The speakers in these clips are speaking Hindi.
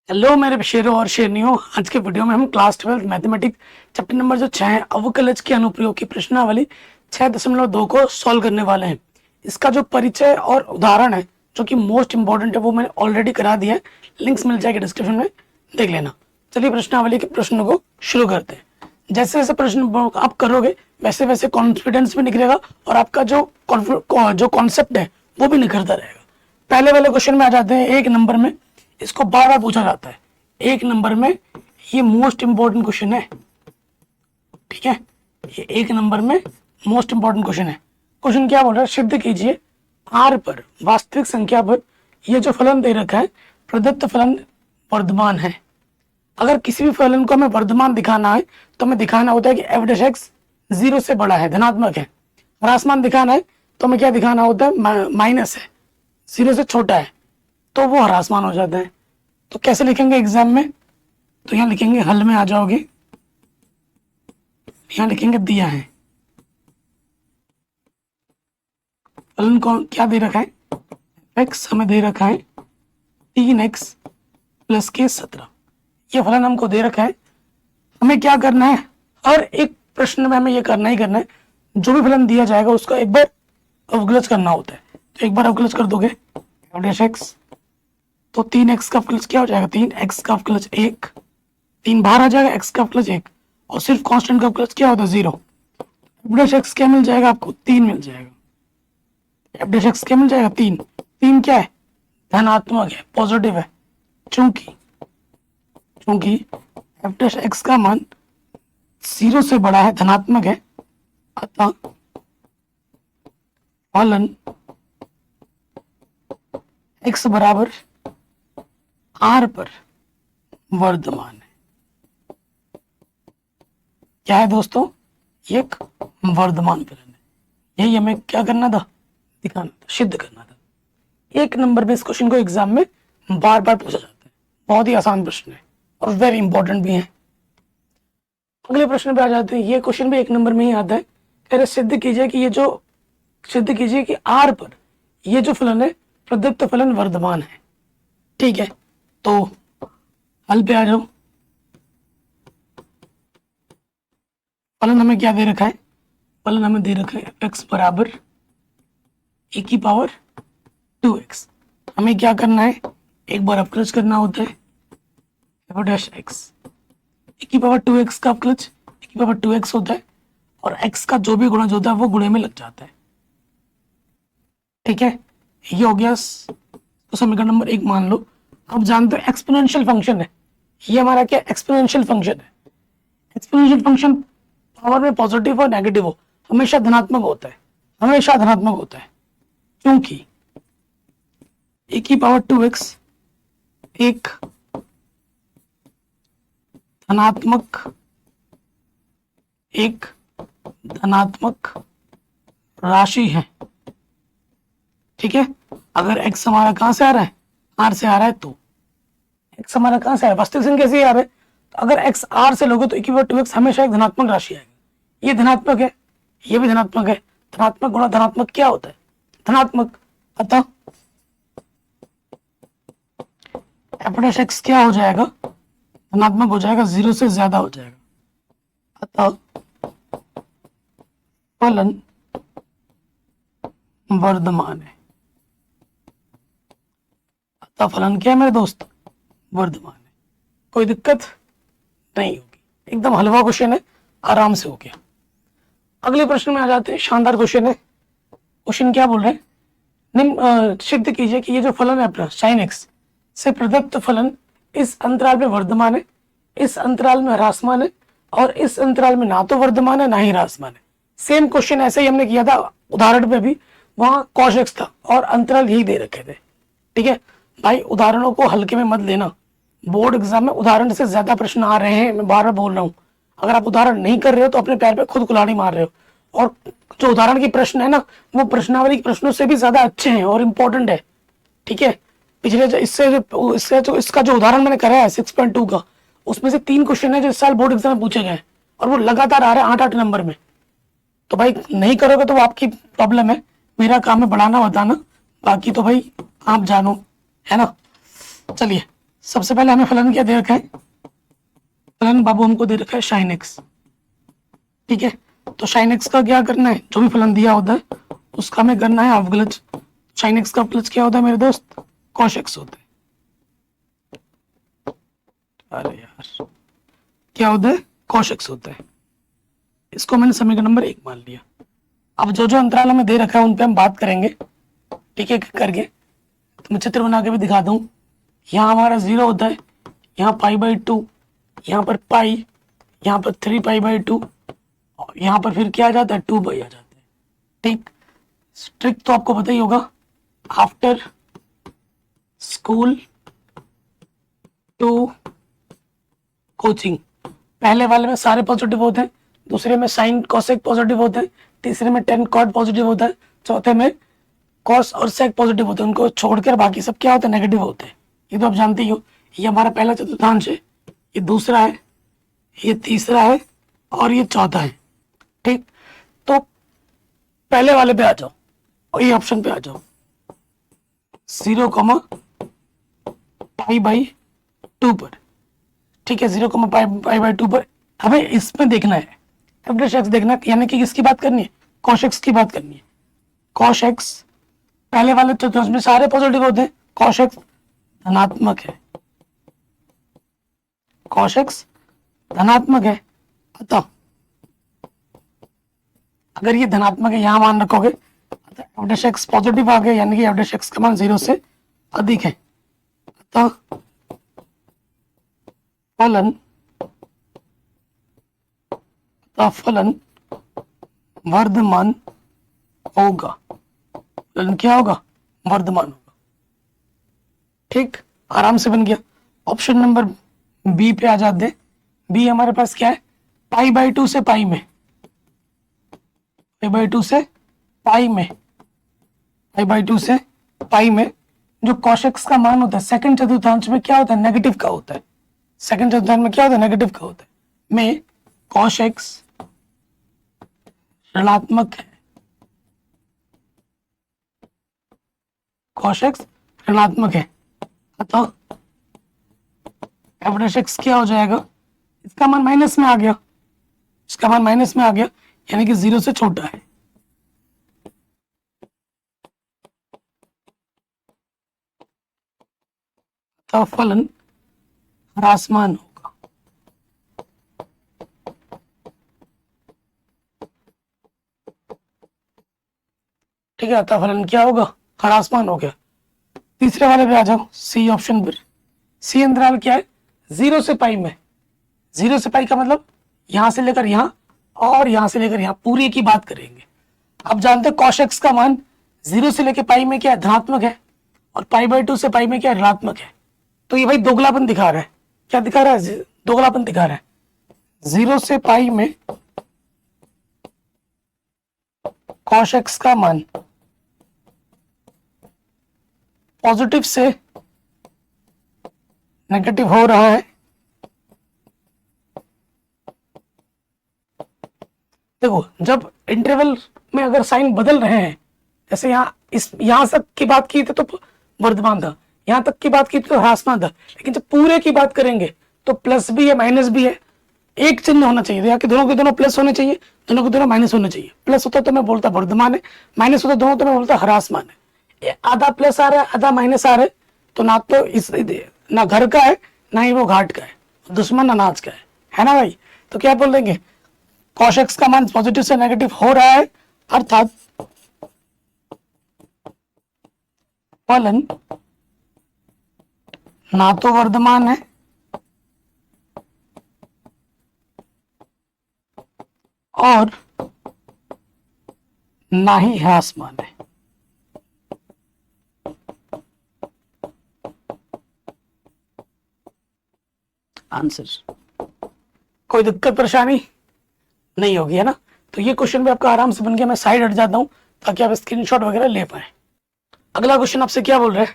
हेलो मेरे शेरों और शेरनियों। आज के वीडियो में हम क्लास 12 मैथमेटिक्स चैप्टर नंबर जो 6 है अवकलज के अनुप्रयोग की प्रश्नावली 6.2 को सॉल्व करने वाले हैं। इसका जो परिचय और उदाहरण है जो कि मोस्ट इंपॉर्टेंट है वो मैंने ऑलरेडी करा दिया है, लिंक्स मिल जाएगी डिस्क्रिप्शन में, देख लेना। चलिए प्रश्नावली के प्रश्नों को शुरू करते हैं। जैसे जैसे प्रश्न आप करोगे वैसे वैसे कॉन्फिडेंस भी निकलेगा और आपका जो कॉन्सेप्ट है वो भी निखरता रहेगा। पहले वाले क्वेश्चन में आ जाते हैं। एक नंबर में इसको बार बार पूछा जाता है, एक नंबर में ये मोस्ट इंपॉर्टेंट क्वेश्चन है। ठीक है, ये एक नंबर में मोस्ट इंपॉर्टेंट क्वेश्चन है। क्वेश्चन क्या बोल रहा है, सिद्ध कीजिए आर पर वास्तविक संख्या पर ये जो फलन दे रखा है प्रदत्त फलन वर्धमान है। अगर किसी भी फलन को हमें वर्धमान दिखाना है तो हमें दिखाना होता है कि एफ डैश एक्स 0 से बड़ा है, धनात्मक है। ह्रासमान दिखाना है तो हमें क्या दिखाना होता है, माइनस है, 0 से छोटा है, तो वो ह्रासमान हो जाता है। तो कैसे लिखेंगे एग्जाम में, तो यहाँ लिखेंगे, हल में आ जाओगे, यहाँ लिखेंगे दिया है फलन को क्या दे रखा है, एक्स हमें दे रखा है 3x प्लस के 17। ये फलन हमको दे रखा है। हमें क्या करना है, हर एक प्रश्न में हमें ये करना ही करना है, जो भी फलन दिया जाएगा उसका एक बार अवकलज करना होता है। तो एक बार अवकलज कर दोगे एफ डैश एक्स, तो 3x का अवकलज क्या हो जाएगा, 3x का अवकलज 1, 3 बाहर आ जाएगा, x का अवकलज 1 और सिर्फ कांस्टेंट का अवकलज क्या होता है 0। एफ डैश एक्स क्या मिल जाएगा आपको, 3 मिल जाएगा। एफ डैश एक्स क्या मिल जाएगा, 3। 3 क्या है, धनात्मक है, पॉजिटिव है। चूंकि एफ डैश एक्स का मान 0 से बड़ा है, धनात्मक है, अतः फलन x बराबर आर पर वर्धमान है। क्या है दोस्तों, ये एक वर्धमान फलन है। यही हमें क्या करना था, दिखाना था, सिद्ध करना था। एक नंबर में इस क्वेश्चन को एग्जाम में बार बार पूछा जाता है। बहुत ही आसान प्रश्न है और वेरी इंपॉर्टेंट भी है। अगले प्रश्न पे आ जाते हैं। ये क्वेश्चन भी एक नंबर में ही आता है। कह रहे सिद्ध कीजिए कि आर पर ये जो फलन है प्रदत्त फलन वर्धमान है। ठीक है, तो हल पे आ जाओ। फलन हमें क्या दे रखा है, फलन हमें दे रखा है x बराबर e की पावर 2x। हमें क्या करना है, एक बार अवकलज करना होता है एफ डैश एक्स, e की पावर 2x का अवकलज e की पावर 2x होता है और x का जो भी गुणज होता है वो गुणे में लग जाता है। ठीक है, ये हो गया तो समीकरण नंबर 1 मान लो। अब जानते हो एक्सपोनेंशियल फंक्शन है, ये हमारा क्या एक्सपोनेंशियल फंक्शन है। एक्सपोनेंशियल फंक्शन पावर में पॉजिटिव और नेगेटिव हो हमेशा धनात्मक होता है, हमेशा धनात्मक होता है। क्योंकि e की पावर 2x एक धनात्मक राशि है। ठीक है, अगर x हमारा कहां से आ रहा है, r से आ रहा है, तो x हमारा कहां से आ रहा है, वास्तविक संख्या से ही आ रहा है। तो अगर x r से लोगे तो e की पावर 2x हमेशा एक धनात्मक राशि आएगा। ये धनात्मक है, ये भी धनात्मक है। धनात्मक गुणा धनात्मक क्या होता है, धनात्मक। अतः एफ डैश एक्स क्या हो जाएगा, धनात्मक हो जाएगा, 0 से ज्यादा हो जाएगा। अतः फलन वर्धमान है। अतः फलन क्या है मेरे दोस्त, वर्धमान है। कोई दिक्कत नहीं होगी, एकदम हलवा क्वेश्चन है, आराम से हो गया। अगले प्रश्न में आ जाते हैं। शानदार क्वेश्चन है। क्वेश्चन क्या बोल रहे हैं, निम्न सिद्ध कीजिए कि ये जो फलन है अपना sin x से प्रदत्त फलन इस अंतराल में वर्धमान है, इस अंतराल में ह्रासमान है और इस अंतराल में ना तो वर्धमान है ना ही ह्रासमान है। सेम क्वेश्चन ऐसे ही हमने किया था उदाहरण पे भी, वहां cos x था और अंतराल यही दे रखे थे। ठीक है भाई, उदाहरणों को हल्के में मत लेना। बोर्ड एग्जाम में उदाहरण से ज्यादा प्रश्न आ रहे हैं, मैं बार बार बोल रहा हूँ। अगर आप उदाहरण नहीं कर रहे हो तो अपने पैर पे खुद कुल्हाड़ी मार रहे हो। और जो उदाहरण की प्रश्न है ना, वो प्रश्नावली के प्रश्नों से भी ज्यादा अच्छे हैं और इम्पोर्टेंट है। ठीक है, पिछले इसका जो उदाहरण मैंने करा है 6.2 का, उसमें से 3 क्वेश्चन है जो इस साल बोर्ड एग्जाम में पूछे गए और वो लगातार आ रहे हैं 8-8 नंबर में। तो भाई नहीं करोगे तो वो आपकी प्रॉब्लम है, मेरा काम है बढ़ाना बताना, बाकी तो भाई आप जानो, है ना। चलिए सबसे पहले हमें फलन क्या दे रखा है, फलन बाबू हमको दे रखा है sin x, ठीक है। तो sin x का क्या करना है, जो भी फलन दिया होता है उसका हमें करना है अवकलज। sin x का अवकलज क्या होता है मेरे दोस्त, cos x होता है। अरे यार क्या होता है, cos x होता है। इसको मैंने समीकरण नंबर 1 मान लिया। अब जो जो अंतराल हमें दे रखा है उन पे हम बात करेंगे, ठीक है, करके। तो मैं चित्र बना के भी दिखा दूं। यहाँ हमारा 0 होता है, यहाँ π/2, यहाँ पर पाई, यहाँ पर 3π/2, और यहाँ पर फिर क्या आ जाता है, 2 आ जाता है, ठीक। ट्रिक तो आपको पता ही होगा, आफ्टर स्कूल टू कोचिंग। पहले वाले में सारे पॉजिटिव होते हैं, दूसरे में साइन कोसेक पॉजिटिव होते हैं, तीसरे में टेन कॉट पॉजिटिव होता है, चौथे में कॉस और सेक पॉजिटिव होते हैं। उनको छोड़कर बाकी सब क्या होते हैं, नेगेटिव होते हैं। ये तो आप जानते ही हो। ये हमारा पहला चतुर्थांश है, ये दूसरा है, ये तीसरा है और ये चौथा है, ठीक। तो पहले वाले पे आ जाओ और ये ऑप्शन पे आ जाओ, 0, π/2 पर, ठीक है। 0, π/2 पर हमें इसमें देखना है, f' देखना है, यानी कि किसकी बात करनी है, cos x की बात करनी है। cos x पहले वाले चतुर्थांश में सारे पॉजिटिव होते हैं, cos x धनात्मक है, cos x धनात्मक है। अतः अगर ये धनात्मक है, यहां मान रखोगे, अतः f' पॉजिटिव आ गया, यानी कि f' का मान 0 से अधिक है। अतः फलन वर्धमान होगा। फलन क्या होगा, वर्धमान होगा, ठीक। आराम से बन गया। ऑप्शन नंबर बी पे आ जाते हैं। बी हमारे पास क्या है, π/2 से पाई में, π/2 से पाई में, π/2 से पाई में जो cos x का मान होता है सेकंड चतुर्थांश में क्या होता है, नेगेटिव का होता है। सेकंड चतुर्थांश में क्या होता है, नेगेटिव का होता है। में cos x ऋणात्मक है, cos x ऋणात्मक है। अतः f' क्या हो जाएगा, इसका मान माइनस में आ गया, इसका मान माइनस में आ गया, यानी कि 0 से छोटा है। अतः फलन ह्रासमान होगा, ठीक है। अतः फलन क्या होगा, ह्रासमान हो गया। तीसरे वाले पे आ जाओ, सी ऑप्शन पर। सी अंतराल क्या है, 0 से पाई में। 0 से पाई का मतलब यहां से लेकर यहां और यहां से लेकर यहां, पूरी की बात करेंगे। आप जानते हो cos x का मान 0 से लेकर पाई में क्या है, धनात्मक है, और π/2 से पाई में क्या है, ऋणात्मक है। तो ये भाई दोगलापन दिखा रहा है। क्या दिखा रहा है, दोगलापन दिखा रहा है। 0 से पाई में cos x का मान पॉजिटिव से नेगेटिव हो रहा है। देखो, जब इंटरवल में अगर साइन बदल रहे हैं, जैसे यहां तक की बात की थी तो वर्धमान था, यहां तक की बात की थी तो ह्रासमान था, लेकिन जब पूरे की बात करेंगे तो प्लस भी है माइनस भी है। एक चिन्ह होना चाहिए, यहाँ के दोनों प्लस होने चाहिए, दोनों के दोनों माइनस होने चाहिए। प्लस होता तो मैं बोलता वर्धमान है, माइनस होता दोनों तो मैं बोलता ह्रासमान है। आधा प्लस आ रहा है, आधा माइनस आ रहा है, तो ना तो इस ना घर का है, ना ही वो घाट का है, दुश्मन अनाज का है ना भाई। तो क्या बोल देंगे, cos x का मान पॉजिटिव से नेगेटिव हो रहा है, अर्थात फलन ना तो वर्धमान है और ना ही ह्रासमान है। आंसर, कोई दिक्कत परेशानी नहीं होगी, है ना। तो ये क्वेश्चन भी आपका आराम से बन गया। मैं साइड हट जाता हूं ताकि आप स्क्रीनशॉट वगैरह ले पाए। अगला क्वेश्चन आपसे क्या बोल रहे हैं,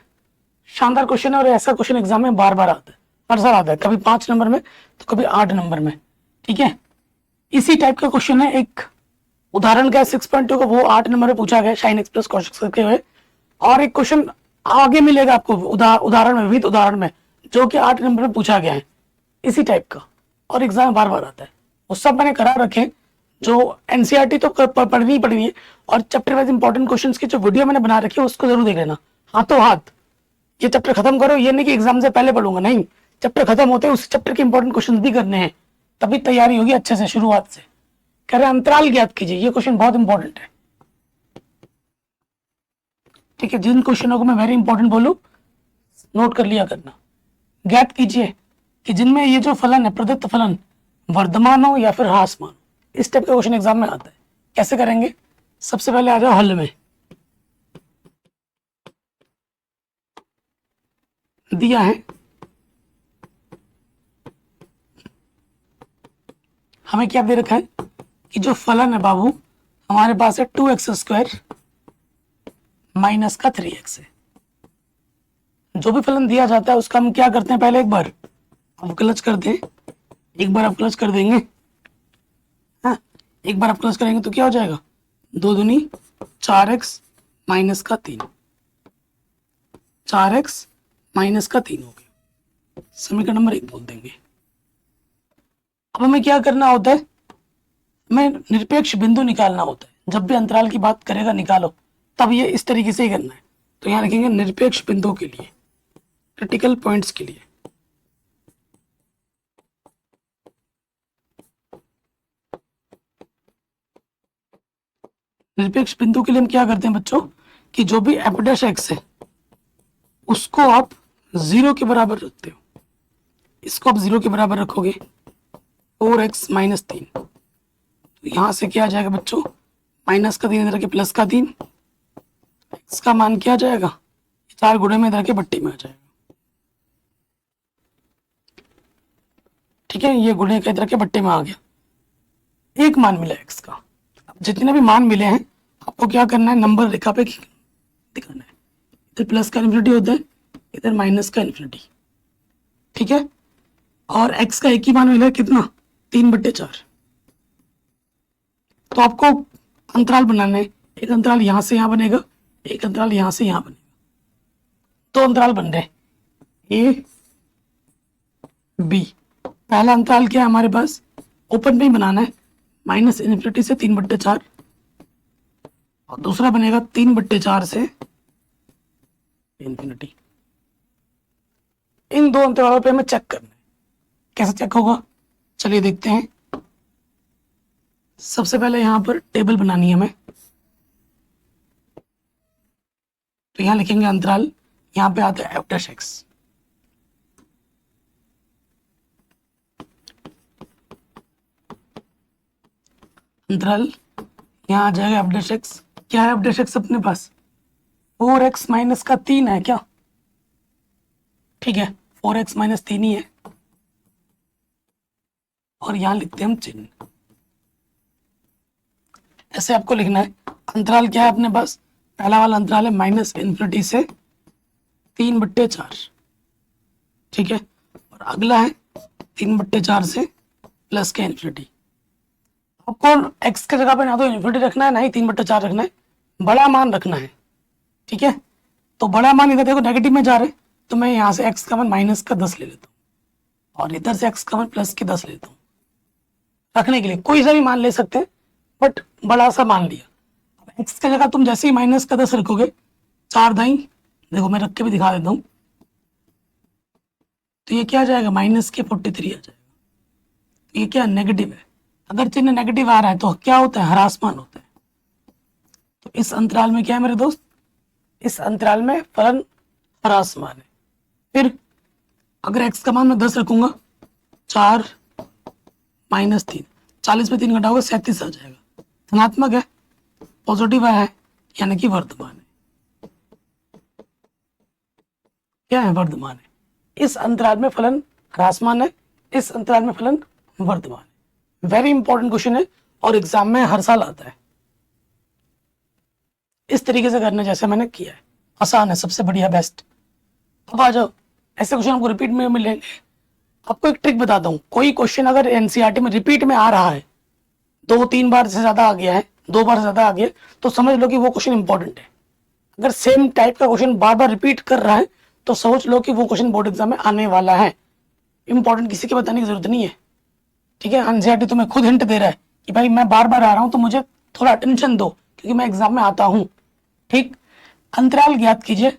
शानदार क्वेश्चन है, और ऐसा क्वेश्चन एग्जाम में बार बार आता है, हर साल आता है, कभी 5 नंबर में तो कभी 8 नंबर में, ठीक है। इसी टाइप का क्वेश्चन है, एक उदाहरण का 6.2 का, वो 8 नंबर में पूछा गया sin x plus cos x करके हुए। और एक क्वेश्चन आगे मिलेगा आपको उदाहरण में, विद उदाहरण में, जो कि 8 नंबर में पूछा गया है इसी टाइप का, और एग्जाम में बार बार आता है, वो सब मैंने करा रखे हैं। जो एनसीईआरटी तो पढ़नी ही पढ़नी है, और चैप्टर वाइज इंपॉर्टेंट क्वेश्चंस की जो वीडियो मैंने बना रखी है उसको जरूर देख लेना, हाथों हाथ। ये चैप्टर खत्म करो, ये नहीं कि एग्जाम से पहले पढ़ूंगा, नहीं, चैप्टर खत्म होते हैं उस चैप्टर के इंपॉर्टेंट क्वेश्चंस भी करने हैं, तभी तैयारी होगी अच्छे से शुरुआत से। कह रहे अंतराल ज्ञात कीजिए, ये क्वेश्चन बहुत इंपॉर्टेंट है। ठीक है, जिन क्वेश्चनों को मैं वेरी इंपॉर्टेंट बोलूं नोट कर लिया करना। ज्ञात कीजिए कि जिनमें ये जो फलन है प्रदत्त फलन वर्धमान हो या फिर ह्रासमान हो, इस टाइप का क्वेश्चन एग्जाम में आता है। कैसे करेंगे? सबसे पहले आ जाओ हल में। दिया है हमें, क्या दे रखा है कि जो फलन है बाबू हमारे पास है 2x² माइनस का 3x है। जो भी फलन दिया जाता है उसका हम क्या करते हैं, पहले एक बार अवकलज करते हैं, एक बार अवकलज कर देंगे, हाँ, एक बार अवकलज करेंगे तो क्या हो जाएगा, 2 दूनी 4x माइनस का 3, 4x माइनस का 3 हो गया, समीकरण नंबर 1 बोल देंगे। अब हमें क्या करना होता है, हमें निरपेक्ष बिंदु निकालना होता है। जब भी अंतराल की बात करेगा निकालो, तब ये इस तरीके से ही करना है। तो यहाँ लिखेंगे निरपेक्ष बिंदु के लिए, क्रिटिकल पॉइंट्स के लिए। निरपेक्ष बिंदु के लिए हम क्या करते हैं बच्चों कि जो भी f डैश x है उसको आप 0 के बराबर रखते हो, इसको आप 0 के बराबर रखोगे, 4x माइनस 3, तो यहां से क्या आ जाएगा बच्चों, माइनस का 3 इधर के प्लस का 3, x का मान क्या आ जाएगा, 4 गुणे में इधर के बट्टे में आ जाएगा। ठीक है, ये गुणे का इधर के बट्टे में आ गया, एक मान मिला x का। अब जितने भी मान मिले हैं आपको क्या करना है, नंबर रेखा पे दिखाना है। इधर प्लस का इन्फिनिटी होता है, इधर माइनस का इन्फिनिटी। ठीक है, और x का एक ही मान मिला है, कितना, 3/4। तो आपको अंतराल बनाना है, एक अंतराल यहां से यहां बनेगा, एक अंतराल यहां से यहां बनेगा, 2 अंतराल बन रहे हैं a b। पहला अंतराल क्या है हमारे पास, ओपन में ही बनाना है, -∞ से 3/4, और दूसरा बनेगा 3/4 से इन्फिनिटी। इन 2 अंतरालों पे हमें चेक करना है। कैसे चेक होगा, चलिए देखते हैं। सबसे पहले यहां पर टेबल बनानी है हमें, तो यहां लिखेंगे अंतराल, यहां पे आता है f डैश x, अंतराल यहां आ जाएगा f डैश x। क्या है f डैश x अपने पास, 4x माइनस का 3 है क्या, ठीक है, 4x माइनस 3 ही है, और यहां लिखते हैं हम चिन्ह। ऐसे आपको लिखना है। अंतराल क्या है अपने पास, पहला वाला अंतराल है -∞ से 3/4, ठीक है, और अगला है 3/4 से प्लस के इन्फिनिटी। आपको x की जगह पे ना तो इन्फिनिटी रखना है ना ही 3/4 रखना है, बड़ा मान रखना है। ठीक है, तो बड़ा मान इधर देखो नेगेटिव में जा रहे, तो मैं यहाँ से x का मान माइनस का 10 ले लेता हूँ, और इधर से x का मान प्लस के 10 लेता हूँ। रखने के लिए कोई सा भी मान ले सकते हैं, बट बड़ा सा मान लिया। अब x की जगह तुम जैसे ही माइनस का 10 रखोगे, 4 दाई, देखो मैं रख के भी दिखा देता हूँ, तो ये क्या आ जाएगा, -43 आ जाएगा। ये क्या नेगेटिव है, अगर चिन्ह नेगेटिव आ रहा है तो क्या होता है, ह्रासमान होता है। तो इस अंतराल में क्या है मेरे दोस्त, इस अंतराल में फलन ह्रासमान है। फिर अगर x का मान मैं 10 रखूंगा, 4 माइनस 3, 40 में 3 घटाओगे 37 आ जाएगा, धनात्मक है, पॉजिटिव है, यानी कि वर्धमान है। क्या है, वर्धमान है। इस अंतराल में फलन ह्रासमान है, इस अंतराल में फलन वर्धमान है। वेरी इंपॉर्टेंट क्वेश्चन है और एग्जाम में हर साल आता है। इस तरीके से करना जैसे मैंने किया है, आसान है, सबसे बढ़िया बेस्ट। अब आ जाओ, ऐसे क्वेश्चन आपको रिपीट में मिलेंगे। आपको एक ट्रिक बताता हूँ, कोई क्वेश्चन अगर एनसीईआरटी में रिपीट में आ रहा है, 2-3 बार से ज्यादा आ गया है, 2 बार से ज्यादा आ गया, तो समझ लो कि वो क्वेश्चन इंपॉर्टेंट है। अगर सेम टाइप का क्वेश्चन बार बार रिपीट कर रहा है तो सोच लो कि वो क्वेश्चन बोर्ड एग्जाम में आने वाला है। इंपॉर्टेंट किसी के बताने की जरूरत नहीं है, ठीक है। एनसीईआरटी तुम्हें खुद हिंट दे रहा है कि भाई मैं बार बार आ रहा हूं तो मुझे थोड़ा अटेंशन दो क्योंकि मैं एग्जाम में आता हूं, ठीक। अंतराल ज्ञात कीजिए,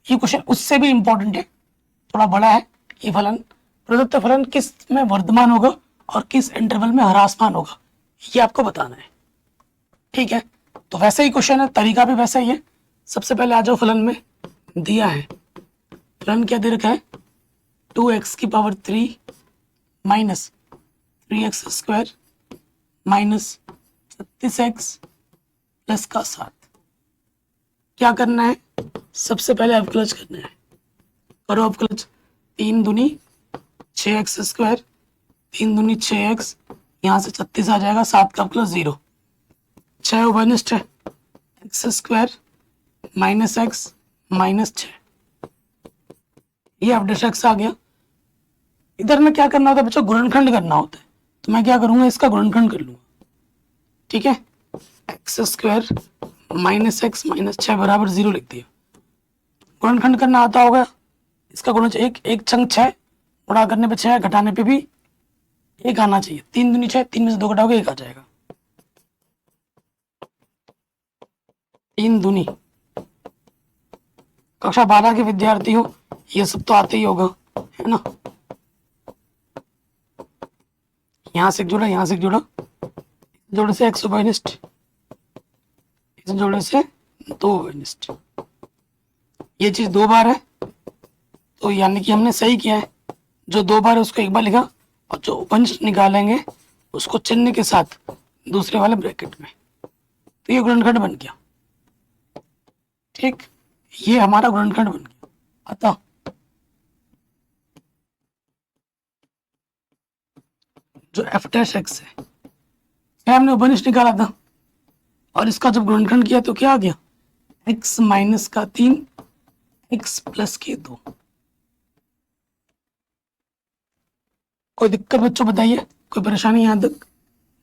ये क्वेश्चन उससे भी इंपॉर्टेंट है, थोड़ा बड़ा है। ये फलन, प्रदत्त फलन किस में वर्धमान होगा और किस इंटरवल में ह्रासमान होगा, ये आपको बताना है, ठीक है। तो वैसे ही क्वेश्चन है, तरीका भी वैसा ही है। सबसे पहले आ जाओ, फलन में दिया है, फलन क्या दे रखा है, 2x की power 3 minus 3x square minus 36x plus का 7। क्या करना है, सबसे पहले अवकलज करना है, करो अवकलज। 3 दूनी 6x स्क्वायर, 3 दूनी 6x, यहाँ से 36 आ जाएगा, 7 का अवकलज 0, 6 उभयनिष्ठ है, x square minus x minus 6, ये अपडेट x आ गया। इधर में क्या करना होता है बच्चों, गुणनखंड करना होता है, तो मैं क्या करूंगा, इसका गुणनखंड कर लूंगा, ठीक है। X square minus x minus 6 बराबर 0 लिख दिया। गुणनखंड करना आता होगा, इसका गुणज एक चंक 6, गुणा करने पे 6, घटाने पे भी 1 आना चाहिए। 3 दूनी 6, 3 में से 2 घटाओगे 1 आ जाएगा। 3 दूनी, कक्षा 12 के विद्यार्थी हो, ये सब तो आते ही होगा, है ना। यहाँ से एक जोड़ा, यहाँ से एक जोड़ा, जोड़े से एक्स उभयनिष्ठ, इस जोड़े से 2 उभयनिष्ठ, ये चीज 2 बार है, तो यानी कि हमने सही किया है। जो 2 बार है उसको 1 बार लिखा, और जो उभयनिष्ठ निकालेंगे उसको चिन्ह के साथ दूसरे वाले ब्रैकेट में, तो ये गुणनखंड बन गया, ठीक। ये हमारा गुणनखंड बन गया। अतः जो एफ डैश एक्स है, हमने उभयनिष्ठ निकाला था, और इसका जब गुणनखंड किया तो क्या आ गया, x माइनस का 3 x प्लस के 2। कोई दिक्कत बच्चों बताइए, कोई परेशानी यहां तक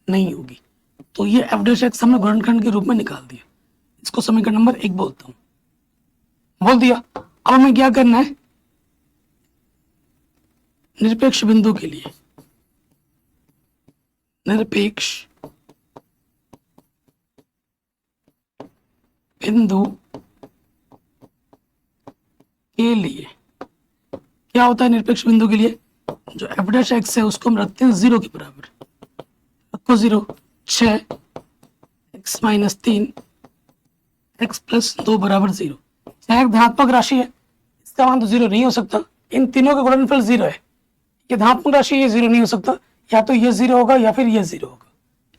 नहीं होगी। तो ये एफ डैश एक्स हमने गुणनखंड के रूप में निकाल दिया, इसको समीकरण नंबर 1 बोलता हूं, बोल दिया। अब हमें क्या करना है, निरपेक्ष बिंदु के लिए, निरपेक्ष बिंदु के लिए क्या होता है, निरपेक्ष बिंदु के लिए जो एफ डैश एक्स है उसको हम रखते हैं 0 के बराबर, रखो 0, 6 x माइनस 3 x प्लस 2 बराबर 0। चाहे एक धनात्मक राशि है, इसका मान तो 0 नहीं हो सकता, इन तीनों का गुणनफल 0 है, ये धनात्मक राशि, ये 0 नहीं हो सकता, या तो ये 0 होगा या फिर ये 0 होगा,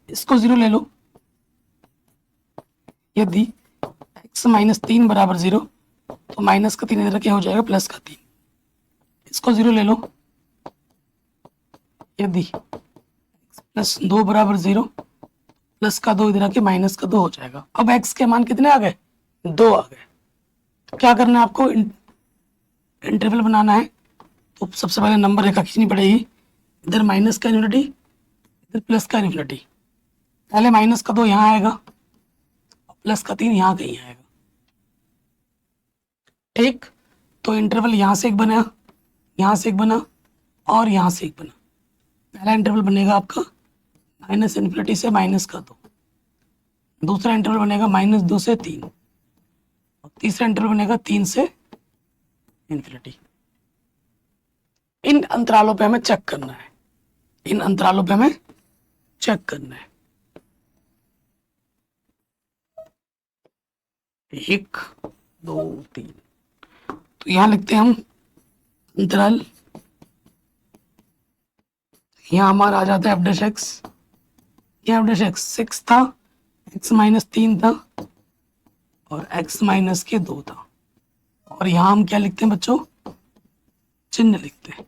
इसको 0 ले लो। यदि x माइनस 3 बराबर 0, तो माइनस का 3 इधर क्या हो जाएगा, प्लस का 3, इसको 0 ले लो। यदि x प्लस 2 बराबर 0, प्लस का 2 इधर आके माइनस का 2 हो जाएगा। अब x के मान कितने आ गए, 2 आ गए। तो क्या करना है आपको, इंटरवल बनाना है, तो सबसे पहले नंबर रेखा खींचनी पड़ेगी, इधर माइनस का इन्फिनिटी, इधर प्लस का इन्फिनिटी। पहले माइनस का 2 यहाँ आएगा, प्लस का 3 यहाँ कहीं आएगा, ठीक। तो इंटरवल यहाँ से एक बना, यहाँ से एक बना, और यहाँ से एक बना। पहला इंटरवल बनेगा आपका माइनस इन्फिनिटी से माइनस का 2, दूसरा इंटरवल बनेगा माइनस 2 से 3, और तीसरा इंटरवल बनेगा 3 से इन्फिनिटी। इन अंतरालों पे हमें चेक करना है, इन अंतरालों पे हमें चेक करना है। 1 2 3, तो यहां लिखते हैं हम अंतराल, यहां हमारा आ जाता है एफ डैश एक्स, यहाँ एफ डैश एक्स 6 था, x माइनस 3 था, और x माइनस के 2 था, और यहां हम क्या लिखते हैं बच्चों, चिन्ह लिखते हैं,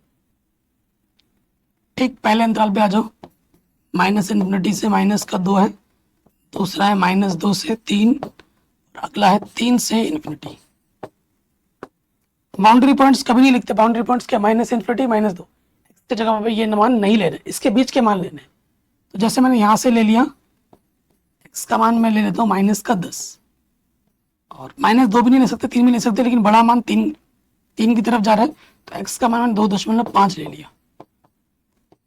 ठीक। पहले अंतराल पे आ जाओ, माइनस इन्फिनिटी से माइनस का 2 है, दूसरा है माइनस 2 से 3, और अगला है 3 से इन्फिनिटी। बाउंड्री पॉइंट्स कभी नहीं लिखते, बाउंड्री पॉइंट्स क्या, माइनस इन्फिनिटी माइनस 2, एक्स की जगह पे ये मान नहीं लेने, इसके बीच के मान लेने। तो जैसे मैंने यहां से ले लिया, एक्स का मान मैं ले लेता हूँ माइनस का 10, और माइनस 2 भी नहीं ले सकते, 3 भी ले सकते, लेकिन बड़ा मान 3 3 की तरफ जा रहा है तो x का मान मैंने 2.5 ले लिया,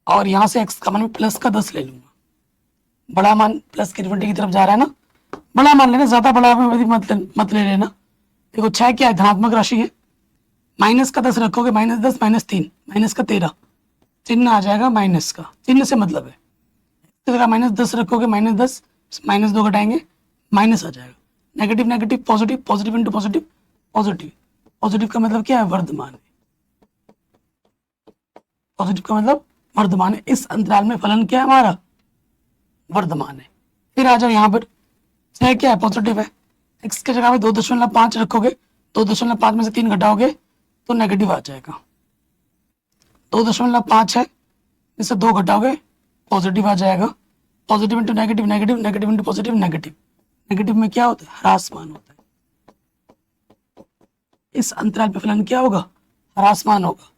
और यहाँ से x का मान मैं प्लस का 10 ले लूंगा। बड़ा मान प्लस की इन्फिनिटी की तरफ जा रहा है ना, बड़ा मान लेना, ज्यादा बड़ा मत ले लेना। देखो 6 क्या है, धनात्मक राशि है, माइनस का 10 रखोगे, -10 -3 -13, चिन्ह आ जाएगा माइनस का, चिन्ह से मतलब है। इस जगह -10 रखोगे, -10 -2 घटाएंगे, माइनस आ जाएगा। Negative negative positive, positive into positive positive, positive का मतलब क्या है, वर्धमान है, पॉजिटिव का मतलब वर्धमान है। इस अंतराल में फलन क्या है हमारा, वर्धमान है। फिर आ जाओ यहाँ पर 6 क्या है, पॉजिटिव है, x की जगह में 2.5 रखोगे, 2.5 में से 3 घटाओगे तो नेगेटिव आ जाएगा। 2.5 है, इससे 2 घटाओगे पॉजिटिव आ जाएगा। Positive into negative negative, negative into positive negative, negative में क्या होता है, ह्रासमान होता है। इस अंतराल पे फलन क्या होगा, ह्रासमान होगा।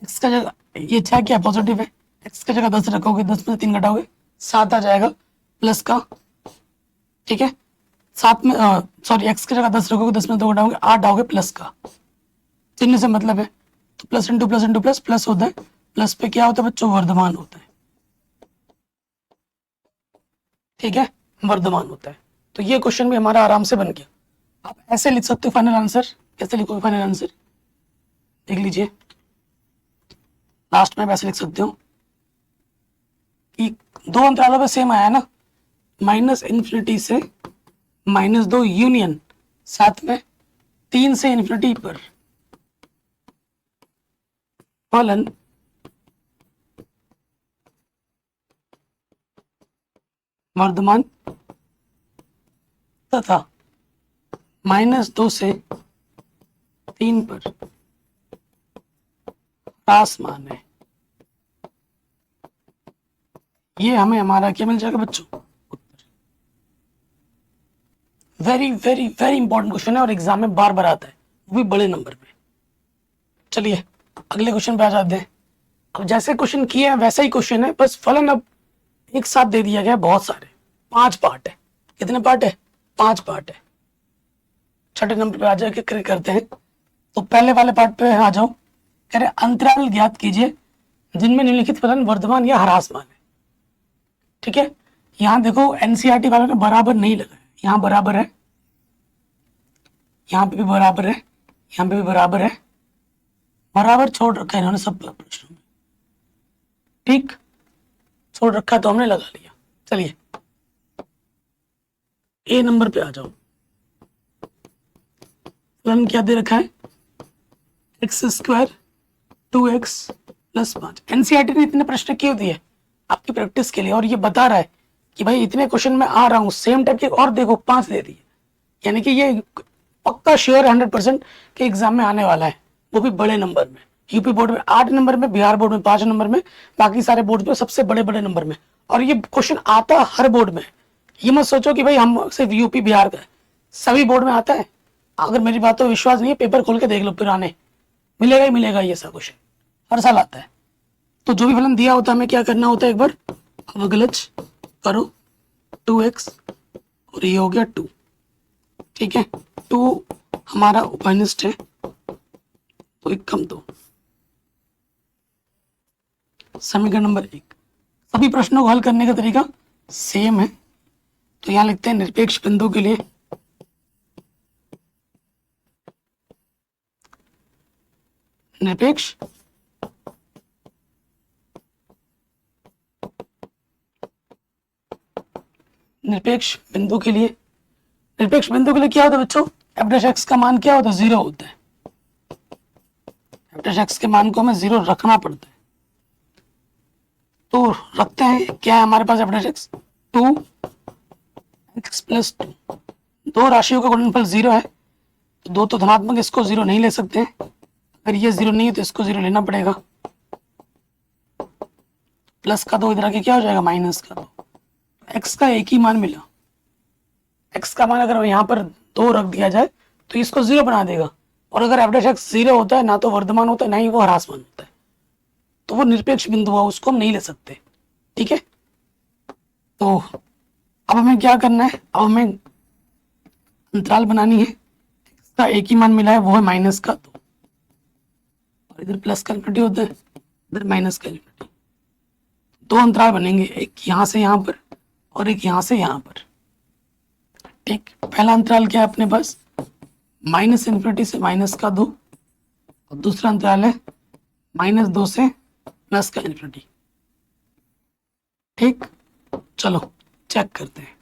x का जगह ये 6 क्या है, पॉजिटिव है, x की जगह 10 रखोगे, 10 में से 3 घटाओगे 7 आ जाएगा प्लस का, ठीक है। 7 में सॉरी x की जगह 10 रखोगे, 10 में 2 घटाओगे 8 आओगे प्लस का, चिन्ह से मतलब है, तो plus into plus into plus plus होता है, प्लस पे क्या होता है बच्चों, वर्धमान होता है, ठीक है, वर्धमान होता है। तो ये क्वेश्चन भी हमारा आराम से बन गया। आप ऐसे लिख सकते हो फाइनल आंसर, कैसे लिखोगे फाइनल आंसर देख लीजिए, लास्ट में ऐसे लिख सकते हो कि 2 अंतरालों पे सेम आया ना, -∞ से -2 यूनियन, साथ में 3 से इन्फिनिटी पर फलन वर्धमान तथा -2 से 3 पर ह्रासमान है। ये हमें हमारा क्या मिल जाएगा बच्चों, उत्तर। Very very very important question है और एग्जाम में बार बार आता है, वो भी बड़े नंबर पे। चलिए अगले क्वेश्चन पे आ जाते हैं। अब जैसे क्वेश्चन किए हैं वैसा ही क्वेश्चन है, बस फलन अब एक साथ दे दिया गया, बहुत सारे 5 पार्ट है। कितने पार्ट है, 5 पार्ट है। छठे नंबर पे आ जाके करते हैं। तो पहले वाले पार्ट पे आ जाओ, कह रहे अंतराल ज्ञात कीजिए जिनमें निम्नलिखित फलन वर्धमान या ह्रासमान है, ठीक है। यहाँ देखो एनसीईआरटी वालों ने बराबर नहीं लगाया, यहाँ बराबर है, यहाँ पे भी बराबर है, यहाँ पे भी बराबर है, बराबर छोड़ रखा है इन्होंने सब प्रश्नों में, ठीक, छोड़ रखा तो हमने लगा लिया। चलिए ए नंबर पे आ जाओ। फलन क्या दे रखा है, x² 2x + 5। एनसीईआरटी ने इतने प्रश्न क्यों दिए, आपकी प्रैक्टिस के लिए, और ये बता रहा है कि भाई इतने क्वेश्चन में आ रहा हूँ सेम टाइप के, और देखो 5 दे दिए, यानी कि ये पक्का श्योर 100% के एग्जाम में आने वाला है, वो भी बड़े नंबर में। यूपी बोर्ड में 8 नंबर में, बिहार बोर्ड में 5 नंबर में, बाकी सारे बोर्ड में सबसे बड़े बड़े नंबर में। और ये क्वेश्चन आता हर बोर्ड में, ये मत सोचो कि भाई हम सिर्फ यूपी बिहार का, सभी बोर्ड में आता है। अगर मेरी बात तो विश्वास नहीं है, पेपर खोल के देख लो पुराने, मिलेगा ही मिलेगा ये सब क्वेश्चन, हर साल आता है। तो जो भी फलन दिया होता है हमें क्या करना होता है, एक बार अवकलज करो 2x और ये हो गया 2, ठीक है। 2 हमारा उभयनिष्ठ है तो 1 कम 2। समीकरण नंबर 1, सभी प्रश्नों को हल करने का तरीका सेम है, तो यहां लिखते हैं निरपेक्ष बिंदु के लिए निरपेक्ष बिंदु के लिए, निरपेक्ष बिंदु के लिए क्या होता है बच्चों, f' का मान क्या होता है, 0 होता है। f' के मान को हमें 0 रखना पड़ता है, तो रखते हैं। क्या है हमारे पास f' 2x + 2, दो राशियों का गुणनफल 0 है, तो 2 तो धनात्मक, इसको 0 नहीं ले सकते हैं। अगर ये 0 नहीं है तो इसको 0 लेना पड़ेगा, प्लस का 2 इधर आके क्या हो जाएगा, माइनस का 2। x का एक ही मान मिला, x का मान अगर यहाँ पर 2 रख दिया जाए तो इसको 0 बना देगा, और अगर f' 0 होता है ना तो वर्धमान होता है ना ही वो ह्रासमान होता है, तो वो निरपेक्ष बिंदु हुआ, उसको हम नहीं ले सकते, ठीक है। तो अब हमें क्या करना है, अब हमें अंतराल बनानी है, x का एक ही मान मिला है, वो है -2। और इधर प्लस का इन्फिनिटी होता है, इधर माइनस का इन्फिनिटी। दो अंतराल बनेंगे, एक यहाँ से यहाँ पर और एक यहाँ से यहाँ पर। ठीक, पहला अंतराल क्या है अपने पास, माइनस इन्फिनिटी से माइनस का 2, और दूसरा अंतराल है -2 से प्लस का इन्फिनिटी। ठीक, चलो चेक करते हैं।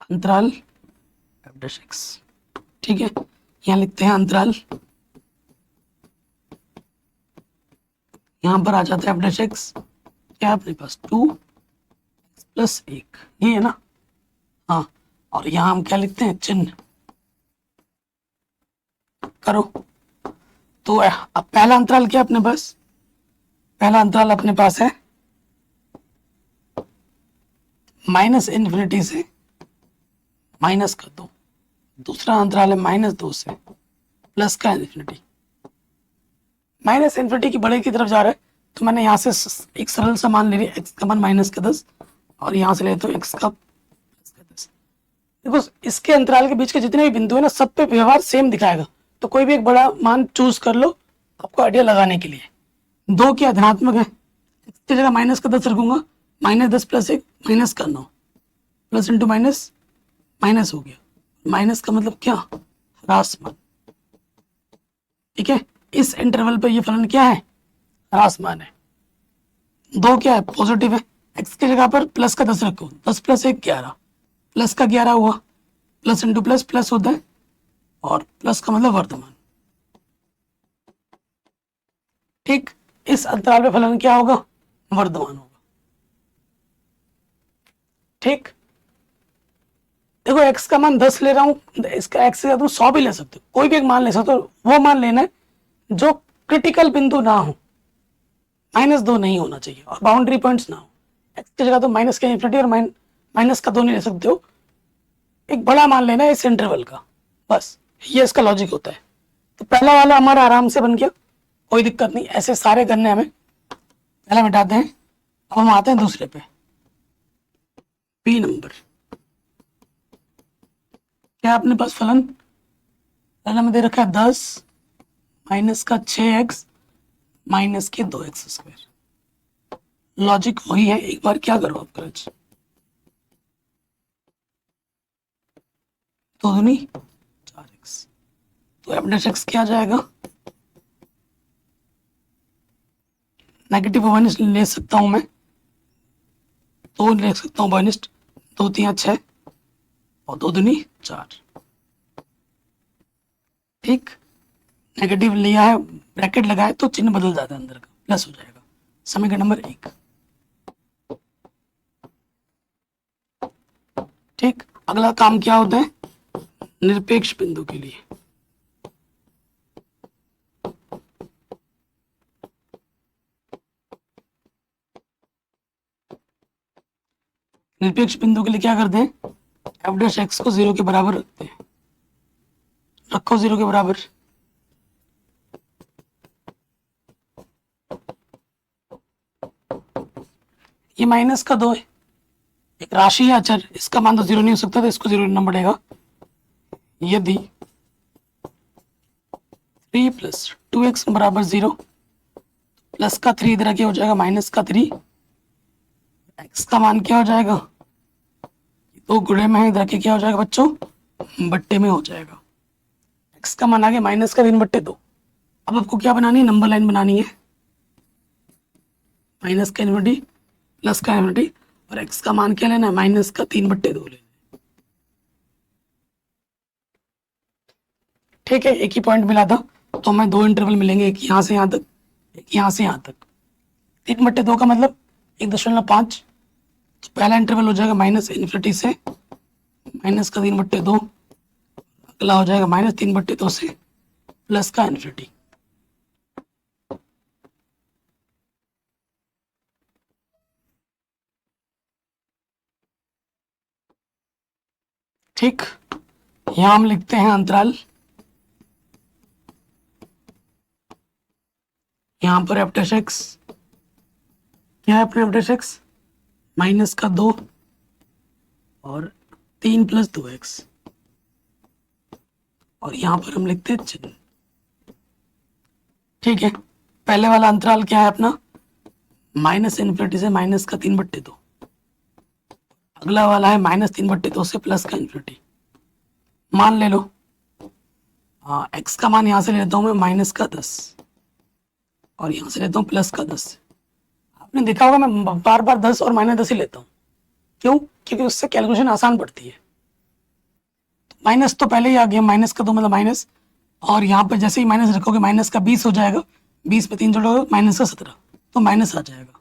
अंतराल f'(x), ठीक है, यहां लिखते हैं अंतराल, यहां पर आ जाता है f'(x), क्या है अपने पास 2x+1, ये है ना, हाँ, और यहां हम क्या लिखते हैं, चिन्ह करो। तो अब पहला अंतराल क्या अपने पास, पहला अंतराल अपने पास है -∞ से माइनस का 2, दूसरा अंतराल है -2 से प्लस का इन्फिनिटी। -∞ की बड़े की तरफ जा रहा है, तो मैंने यहाँ से एक सरल सा मान ले लिया, x का मान -10, और यहाँ से लेते हो x का +10। देखो इसके अंतराल के बीच के जितने भी बिंदु है ना, सब पे व्यवहार सेम दिखाएगा, तो कोई भी एक बड़ा मान चूज कर लो आपको आइडिया लगाने के लिए। 2 क्या धनात्मक है, x की जगह -10 रखूंगा, -10 + 1 -9, प्लस इंटू माइनस माइनस हो गया, माइनस का मतलब क्या, ह्रासमान। ठीक है, इस इंटरवल पे ये फलन क्या है, ह्रासमान है। 2 क्या है, पॉजिटिव है, x की जगह पर प्लस का 10 रखो, 10 + 1 11, प्लस का 11 हुआ, प्लस इंटू प्लस प्लस होता है, और प्लस का मतलब वर्तमान। ठीक, इस अंतराल पे फलन क्या होगा, वर्तमान होगा। ठीक, देखो x का मान 10 ले रहा हूं, इसका x से तुम 100 भी ले सकते हो, कोई भी एक मान ले सकते हो, वो मान लेना है जो क्रिटिकल बिंदु ना हो, -2 नहीं होना चाहिए, और बाउंड्री पॉइंट्स ना हो। x की जगह तो माइनस का इन्फिनिटी और माइनस का 2 नहीं ले सकते हो, एक बड़ा मान लेना है इस इंटरवल का, बस ये इसका लॉजिक होता है। तो पहला वाला हमारा आराम से बन गया, कोई दिक्कत नहीं, ऐसे सारे करने हमें। पहला मिटाते हैं, अब हम आते हैं दूसरे पे, बी नंबर। क्या अपने पास फलन, पहला में दे रखा है 10 माइनस का 6x माइनस के 2x²। लॉजिक वही है, एक बार क्या करो आप करज, 2 दूनी 4x, तो f'(x) क्या आ जाएगा, नेगेटिव वन ले सकता हूं मैं, 2 ले सकता हूं बॉयनिस्ट, 2 3 6 और 2 दूनी 4। ठीक, नेगेटिव लिया है, ब्रैकेट लगाए तो चिन्ह बदल जाता है, अंदर का प्लस हो जाएगा। समीकरण नंबर 1। ठीक, अगला काम क्या होता है, निरपेक्ष बिंदु के लिए। निरपेक्ष बिंदु के लिए क्या करते हैं, f'(x) को 0 के बराबर रखते हैं, रखो 0 के बराबर। ये -2 है, एक राशि है अचर, इसका मान तो 0 नहीं हो सकता, तो इसको 0 लेना पड़ेगा। यदि 3 + 2x बराबर 0, प्लस का 3 इधर क्या हो जाएगा, -3, x का मान क्या हो जाएगा, 2 गुणे में है, इधर के क्या हो जाएगा बच्चों, बट्टे में हो जाएगा। x का मान आ गया -3/2। अब आपको क्या बनानी है, नंबर लाइन बनानी है, माइनस का इन्फिनिटी प्लस का इन्फिनिटी, और x का मान क्या लेना है, -3/2 लेना है। ठीक है, एक ही पॉइंट मिला था, तो हमें 2 इंटरवल मिलेंगे, एक यहाँ से यहाँ तक, एक यहाँ से यहाँ तक। 3/2 का मतलब 1.5, तो पहला इंटरवल हो जाएगा -∞ से -3/2, अगला हो जाएगा -3/2 से प्लस का इन्फिनिटी। ठीक, यहां हम लिखते हैं अंतराल, यहां पर f'(x) क्या है, अपने f'(x) -2 और 3 + 2x, और यहां पर हम लिखते हैं चिन्ह। ठीक है, पहले वाला अंतराल क्या है अपना, -∞ से -3/2। अगला वाला है -3/2 से +∞। मान ले लो, x का मान यहां से लेता हूं मैं -10 और यहां से लेता हूं +10। आपने देखा होगा मैं बार बार 10 और -10 ही लेता हूं, क्यों? क्योंकि उससे कैलकुलेशन आसान पड़ती है। माइनस तो पहले ही आ गया, माइनस का 2 मतलब माइनस, और यहाँ पर जैसे ही माइनस रखोगे माइनस का 20 हो जाएगा, 20 पे 3 जोड़ोगे माइनस का 17, तो माइनस आ जाएगा।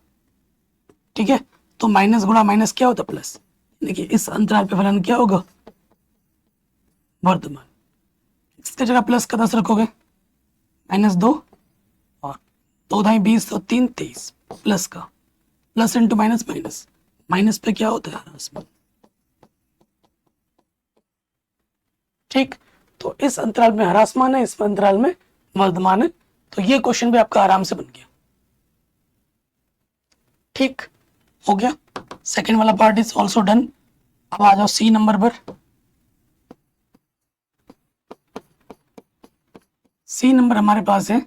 ठीक है, तो माइनस गुणा माइनस क्या होता है, प्लस। देखिए इस अंतराल पे फलन क्या होगा, वर्तमान। इसकी जगह प्लस का 10 रखोगे, -2 और 2 × 20 तो 3 = 23, प्लस का plus into minus minus, minus पे क्या होता है, ऋणात्मक। ठीक, तो इस अंतराल में ह्रासमान है, इस अंतराल में वर्धमान है, तो ये क्वेश्चन भी आपका आराम से बन गया। ठीक हो गया, सेकंड वाला पार्ट इज ऑल्सो डन। अब आ जाओ सी नंबर पर। सी नंबर हमारे पास है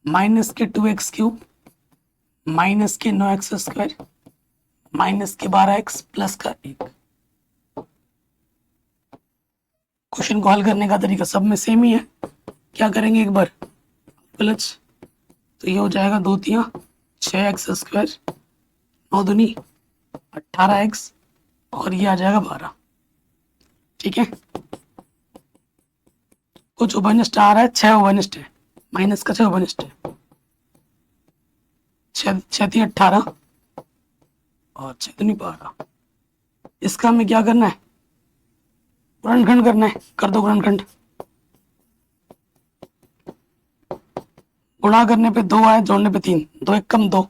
-2x³ -9x², -12x प्लस का 1। क्वेश्चन को हल करने का तरीका सब में सेम ही है। क्या करेंगे, एक बार प्लस, तो ये हो जाएगा 2 × 3 = 6x², 9 दूनी 18x, और ये आ जाएगा 12। ठीक है, कुछ उभयनिष्ठ आ रहा है, 6 उभयनिष्ठ है, माइनस का 6 उभयनिष्ठ है, 6 × 18 और 6 दूनी 12। इसका हमें क्या करना है, गुणनखंड करना है। कर दो गुणनखंड, गुणा करने पे 2 आए, जोड़ने पे 3, 2 × 1 = 2।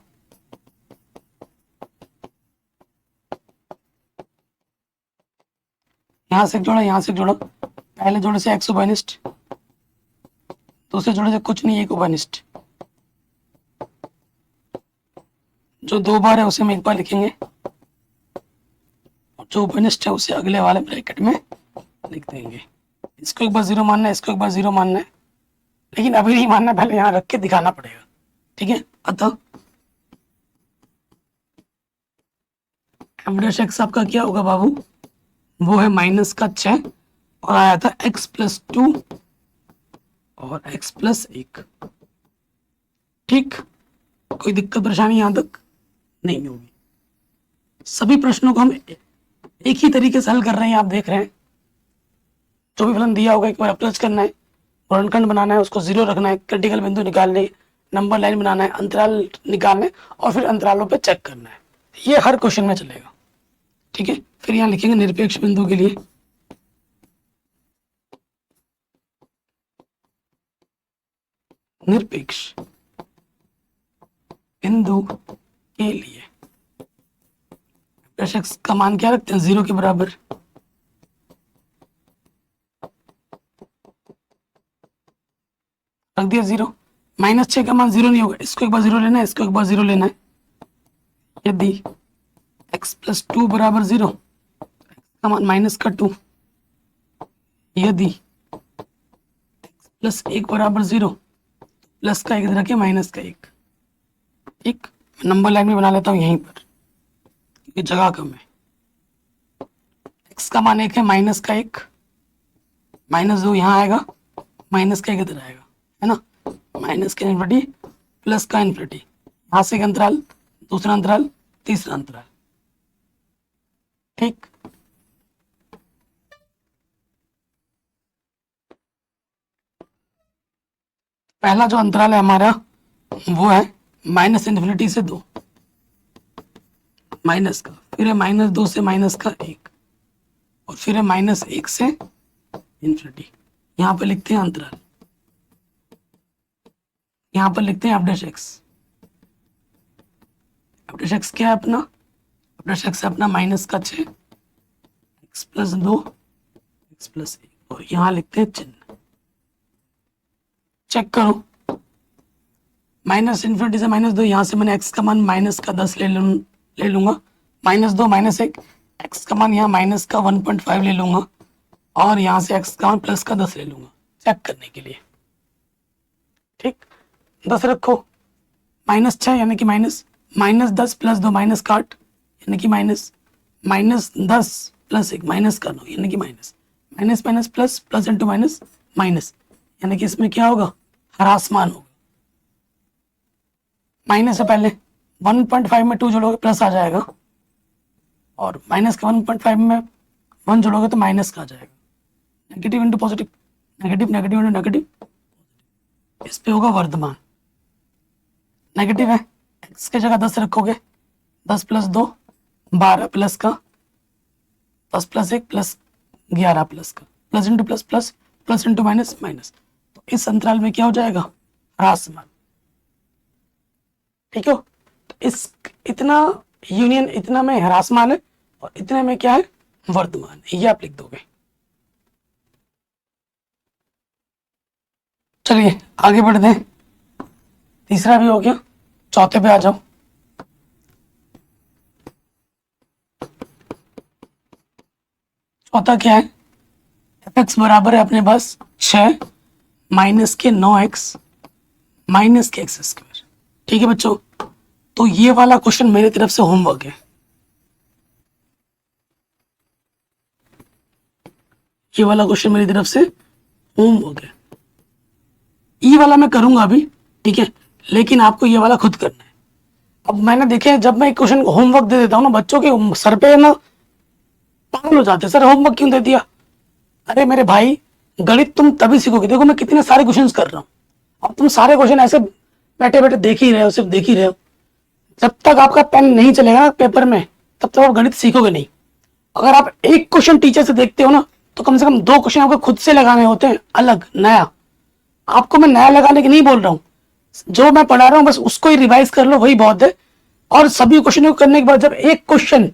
यहां से जोड़ा, यहां से जोड़ा, पहले जोड़े से x उभयनिष्ठ, दूसरे जोड़े से कुछ नहीं, एक उभयनिष्ठ। जो 2 बार है उसे हम 1 बार लिखेंगे, और जो उभयनिष्ठ है उसे अगले वाले ब्रैकेट में लिख देंगे। इसको एक बार 0 मानना है, इसको एक बार 0 मानना है, लेकिन अभी नहीं मानना, पहले यहां रख के दिखाना पड़ेगा। ठीक है, अतः f' आपका क्या होगा बाबू, वो है -6 और आया था x + 2 और x + 1। ठीक, कोई दिक्कत परेशानी यहां तक नहीं होगी। सभी प्रश्नों को हम एक ही तरीके से हल कर रहे हैं, आप देख रहे हैं। जो भी फलन दिया होगा एक बार अप्रोच करना है, गुणनखंड बनाना है, उसको 0 रखना है, क्रिटिकल बिंदु निकालने, नंबर लाइन बनाना है, अंतराल निकालने, और फिर अंतरालों पे चेक करना है। ये हर क्वेश्चन में चलेगा। ठीक है, फिर यहाँ लिखेंगे निरपेक्ष बिंदु के लिए, निरपेक्ष बिंदु के लिए f' का मान क्या रखते हैं, 0 के बराबर। रख दिया 0। -6 का मान 0 नहीं होगा, इसको एक बार 0 लेना है, इसको एक बार 0 लेना है। यदि x + 2 = 0, का मान -2, यदि x + 1 = 0, प्लस का 1 इधर रखे, माइनस का 1। ठीक, नंबर लाइन में बना लेता हूँ यहीं पर, क्योंकि जगह कम है। x का मान 1 है, माइनस का 1, -2 यहाँ आएगा, माइनस का 1 इधर आएगा, है ना, माइनस का इन्फिनिटी प्लस का इन्फिनिटी, यहाँ से एक अंतराल, दूसरा अंतराल, तीसरा अंतराल। ठीक, पहला जो अंतराल है हमारा वो है -∞ से 2, माइनस का, फिर है -2 से -1, और फिर है -1 से इन्फिनिटी। यहाँ पे लिखते हैं अंतराल, यहाँ पर लिखते हैं f'। f' क्या है अपना, f' अपना -6, x + 2, x + 1, और यहाँ लिखते हैं चिन्ह। चेक करो, -∞ से -2, यहाँ से मैंने x का मान -10 ले लूंगा, -2 -1, x का मान यहाँ माइनस का 1.5 ले लूंगा और यहाँ से x का मान प्लस का 10 ले लूंगा चेक करने के लिए। ठीक, 10 रखो, माइनस 6 यानी कि माइनस, माइनस 10 प्लस 2 माइनस का 8 यानी कि माइनस, माइनस 10 प्लस 1 माइनस का 9 यानी कि minus, minus minus plus, plus into minus minus, यानी कि इसमें क्या होगा, ह्रासमान होगा। माइनस से पहले 1.5 में 2 जोड़ोगे प्लस आ जाएगा और माइनस के 1.5 में 1 जोड़ोगे तो माइनस का आ जाएगा। Negative into positive, negative negative into negative, इस पे होगा वर्धमान। नेगेटिव है, x की जगह 10 रखोगे, 10 प्लस 2 12 प्लस का 10 प्लस 1 प्लस 11 प्लस का, plus into plus plus, plus into minus minus, तो इस अंतराल में क्या हो जाएगा, ह्रासमान। ठीक हो, तो इस इतना यूनियन, इतना में ह्रासमान है और इतने में क्या है, वर्धमान है, ये आप लिख दोगे। चलिए आगे बढ़ते हैं, तीसरा भी हो गया, चौथे पे आ जाओ। चौथा क्या है, fx बराबर है अपने पास 6 माइनस के 9x माइनस के एक्स स्क्वायर। ठीक है बच्चों, तो ये वाला क्वेश्चन मेरी तरफ से होमवर्क है, ये वाला क्वेश्चन मेरी तरफ से होमवर्क है। ये वाला मैं करूंगा अभी, ठीक है, लेकिन आपको ये वाला खुद करना है। अब मैंने देखे, जब मैं एक क्वेश्चन होमवर्क दे देता हूँ ना, बच्चों के सर पे ना पागल हो जाते हैं, सर होमवर्क क्यों दे दिया। अरे मेरे भाई, गणित तुम तभी सीखोगे, देखो मैं कितने सारे क्वेश्चंस कर रहा हूँ, अब तुम सारे क्वेश्चन ऐसे बैठे बैठे देख ही रहे हो, सिर्फ देख ही रहे हो। जब तक आपका पेन नहीं चलेगा ना पेपर में, तब तक आप गणित सीखोगे नहीं। अगर आप एक क्वेश्चन टीचर से देखते हो ना, तो कम से कम 2 क्वेश्चन आपको खुद से लगाने होते हैं, अलग नया। आपको मैं नया लगाने की नहीं बोल रहा हूँ, जो मैं पढ़ा रहा हूँ बस उसको ही रिवाइज कर लो, वही बहुत है। और सभी क्वेश्चन को करने के बाद जब एक क्वेश्चन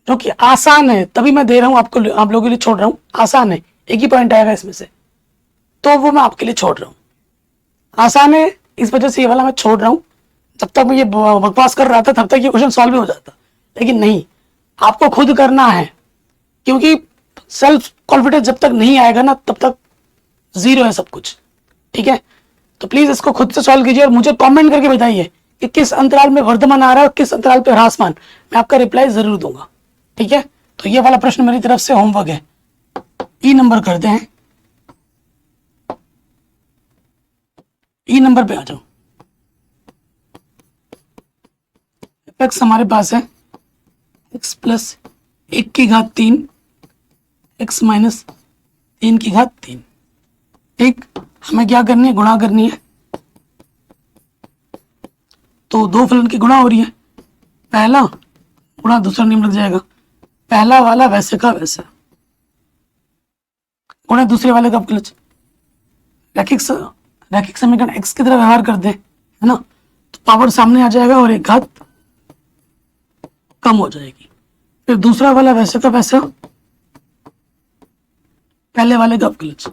जो कि आसान है, तभी मैं दे रहा हूँ आपको, आप लोगों के लिए छोड़ रहा हूँ, आसान है, एक ही पॉइंट आएगा इसमें से, तो वो मैं आपके लिए छोड़ रहा हूँ। आसान है इस वजह से ये वाला मैं छोड़ रहा हूँ। जब तक मैं ये बकवास कर रहा था तब तक ये क्वेश्चन सॉल्व भी हो जाता, लेकिन नहीं, आपको खुद करना है, क्योंकि सेल्फ कॉन्फिडेंस जब तक नहीं आएगा ना, तब तक जीरो है सब कुछ। ठीक है, तो प्लीज इसको खुद से सॉल्व कीजिए और मुझे कमेंट करके बताइए कि किस अंतराल में वर्धमान आ रहा है और किस अंतराल पे ह्रासमान। मैं आपका रिप्लाई जरूर दूंगा। ठीक है, तो ये वाला प्रश्न मेरी तरफ से होमवर्क है। ई नंबर करते हैं, ई नंबर पे आ जाओ। एक्स हमारे पास है एक्स प्लस 1 की घात 3 एक्स माइनस 3 की घात 3। ठीक, हमें क्या करनी है, गुणा करनी है। तो 2 फलन की गुणा हो रही है, पहला गुणा दूसरा नियम लग जाएगा, पहला वाला वैसे का वैसा गुणा दूसरे वाले का अवकलज। रैखिक समीकरण x की तरह व्यवहार कर दे, है ना, तो पावर सामने आ जाएगा और एक घात कम हो जाएगी। फिर दूसरा वाला वैसे का वैसा, पहले वाले का अवकलज,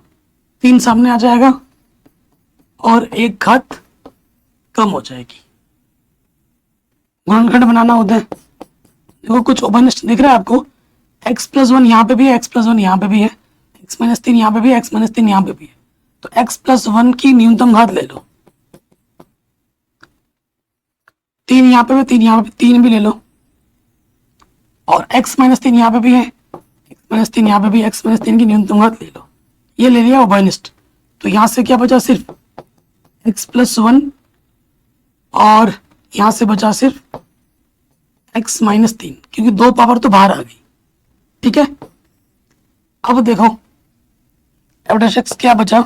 3 सामने आ जाएगा और एक घात कम हो जाएगी। गुणनखंड बनाना होता है, देखो कुछ उभयनिष्ठ दिख रहा है आपको, x प्लस 1 यहाँ पे भी है, x प्लस 1 यहाँ पे भी है, x माइनस 3 यहाँ पे भी है, x माइनस 3 यहाँ पे भी है, तो x प्लस 1 की न्यूनतम घात ले लो। 3 यहाँ पे भी, 3 यहाँ पे, 3 भी ले लो, और x माइनस 3 यहाँ पे भी है, x माइनस 3 यहाँ पे भी, x माइनस 3 की न्यूनतम घात ले लो। ये ले लिया उभयनिष्ठ, तो यहाँ से क्या बचा, सिर्फ x प्लस 1 और यहाँ से बचा सिर्फ x माइनस 3, क्योंकि 2 पावर तो बाहर आ गई। ठीक है, अब देखो एफ डैश एक्स क्या बचा,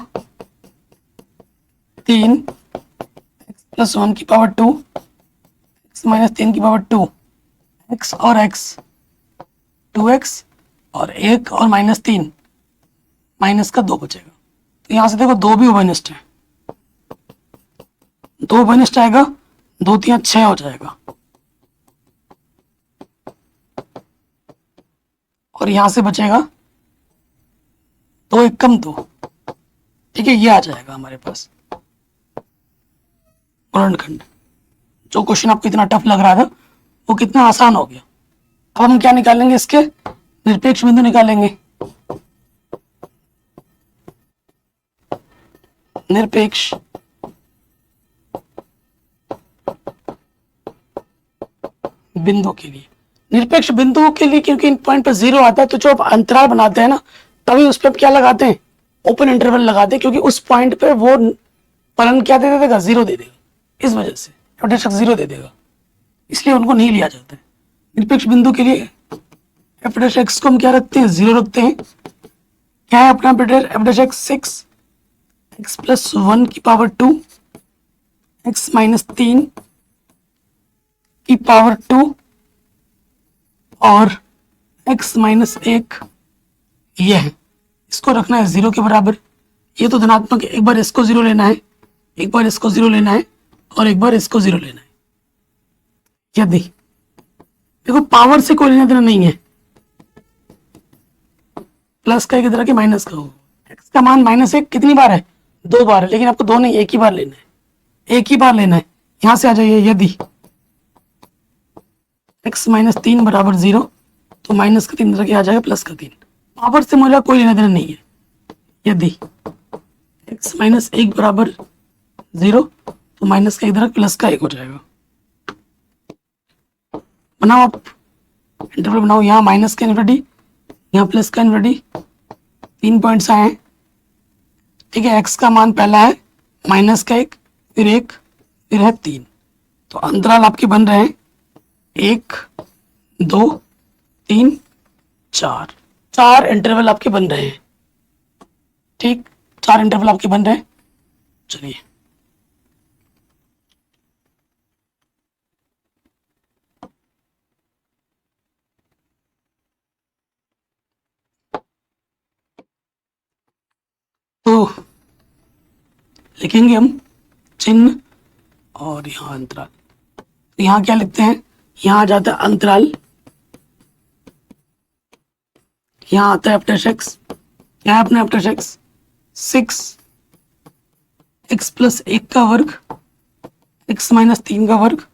3 x प्लस 1 की पावर 2 x माइनस 3 की पावर 2 x और x 2x और 1 और माइनस 3 माइनस का 2 बचेगा। तो यहां से देखो 2 भी उभयनिष्ठ है, 2 उभयनिष्ठ आएगा, 2 3 6 हो जाएगा, और यहां से बचेगा 2 1 कम 2। ठीक है, ये आ जाएगा हमारे पास गुणनखंड। जो क्वेश्चन आपको इतना टफ लग रहा था वो कितना आसान हो गया। अब हम क्या निकालेंगे, इसके निरपेक्ष बिंदु निकालेंगे। निरपेक्ष बिंदु के लिए, निरपेक्ष बिंदुओं के लिए क्योंकि इन पॉइंट पर 0 आता है, तो जो आप अंतराल बनाते हैं ना, तभी उस पर क्या लगाते हैं, ओपन इंटरवल लगाते हैं, क्योंकि उस पॉइंट पे वो फलन क्या दे देगा, 0 दे देगा। इस वजह से f' 0 दे देगा, इसलिए उनको नहीं लिया जाता है। निरपेक्ष बिंदु के लिए f' को हम क्या रखते हैं, 0 रखते हैं। क्या है अपना बेटर f', 6 x + 1 की पावर 2 x - 3 की पावर 2 और x - 1 ये है, इसको रखना है 0 के बराबर। ये तो धनात्मक है, एक बार इसको 0 लेना है, एक बार इसको 0 लेना है और एक बार इसको 0 लेना है। यदि देखो पावर से कोई लेना देना नहीं है, प्लस का एक इधर के माइनस का हो। x का मान -1 कितनी बार है, 2 बार है, लेकिन आपको 2 नहीं, एक ही बार लेना है, एक ही बार लेना है। यहां से आ जाइए, यदि x - 3 बराबर 0, तो माइनस का 3 इधर के आ जाएगा, प्लस का 3। पावर से मुझे कोई लेना देना नहीं है। यदि x - 1 बराबर 0, तो माइनस का इधर प्लस का 1 हो जाएगा। बनाओ आप इंटरवल बनाओ, यहाँ माइनस का इन्फिनिटी, यहाँ प्लस का इन्फिनिटी, 3 पॉइंट्स आए हैं। ठीक है, x का मान पहला है माइनस का 1, फिर 1, फिर है 3। तो अंतराल आपके बन रहे हैं 1, 2, 3, 4। 4 इंटरवल आपके बन रहे हैं। ठीक, 4 इंटरवल आपके बन रहे हैं। चलिए तो लिखेंगे हम चिन्ह और यहाँ अंतराल। तो यहाँ क्या लिखते हैं, यहाँ आ जाता है अंतराल, यहाँ आता है f', क्या है अपना f', 6 x + 1 का वर्ग, x - 3 का वर्ग,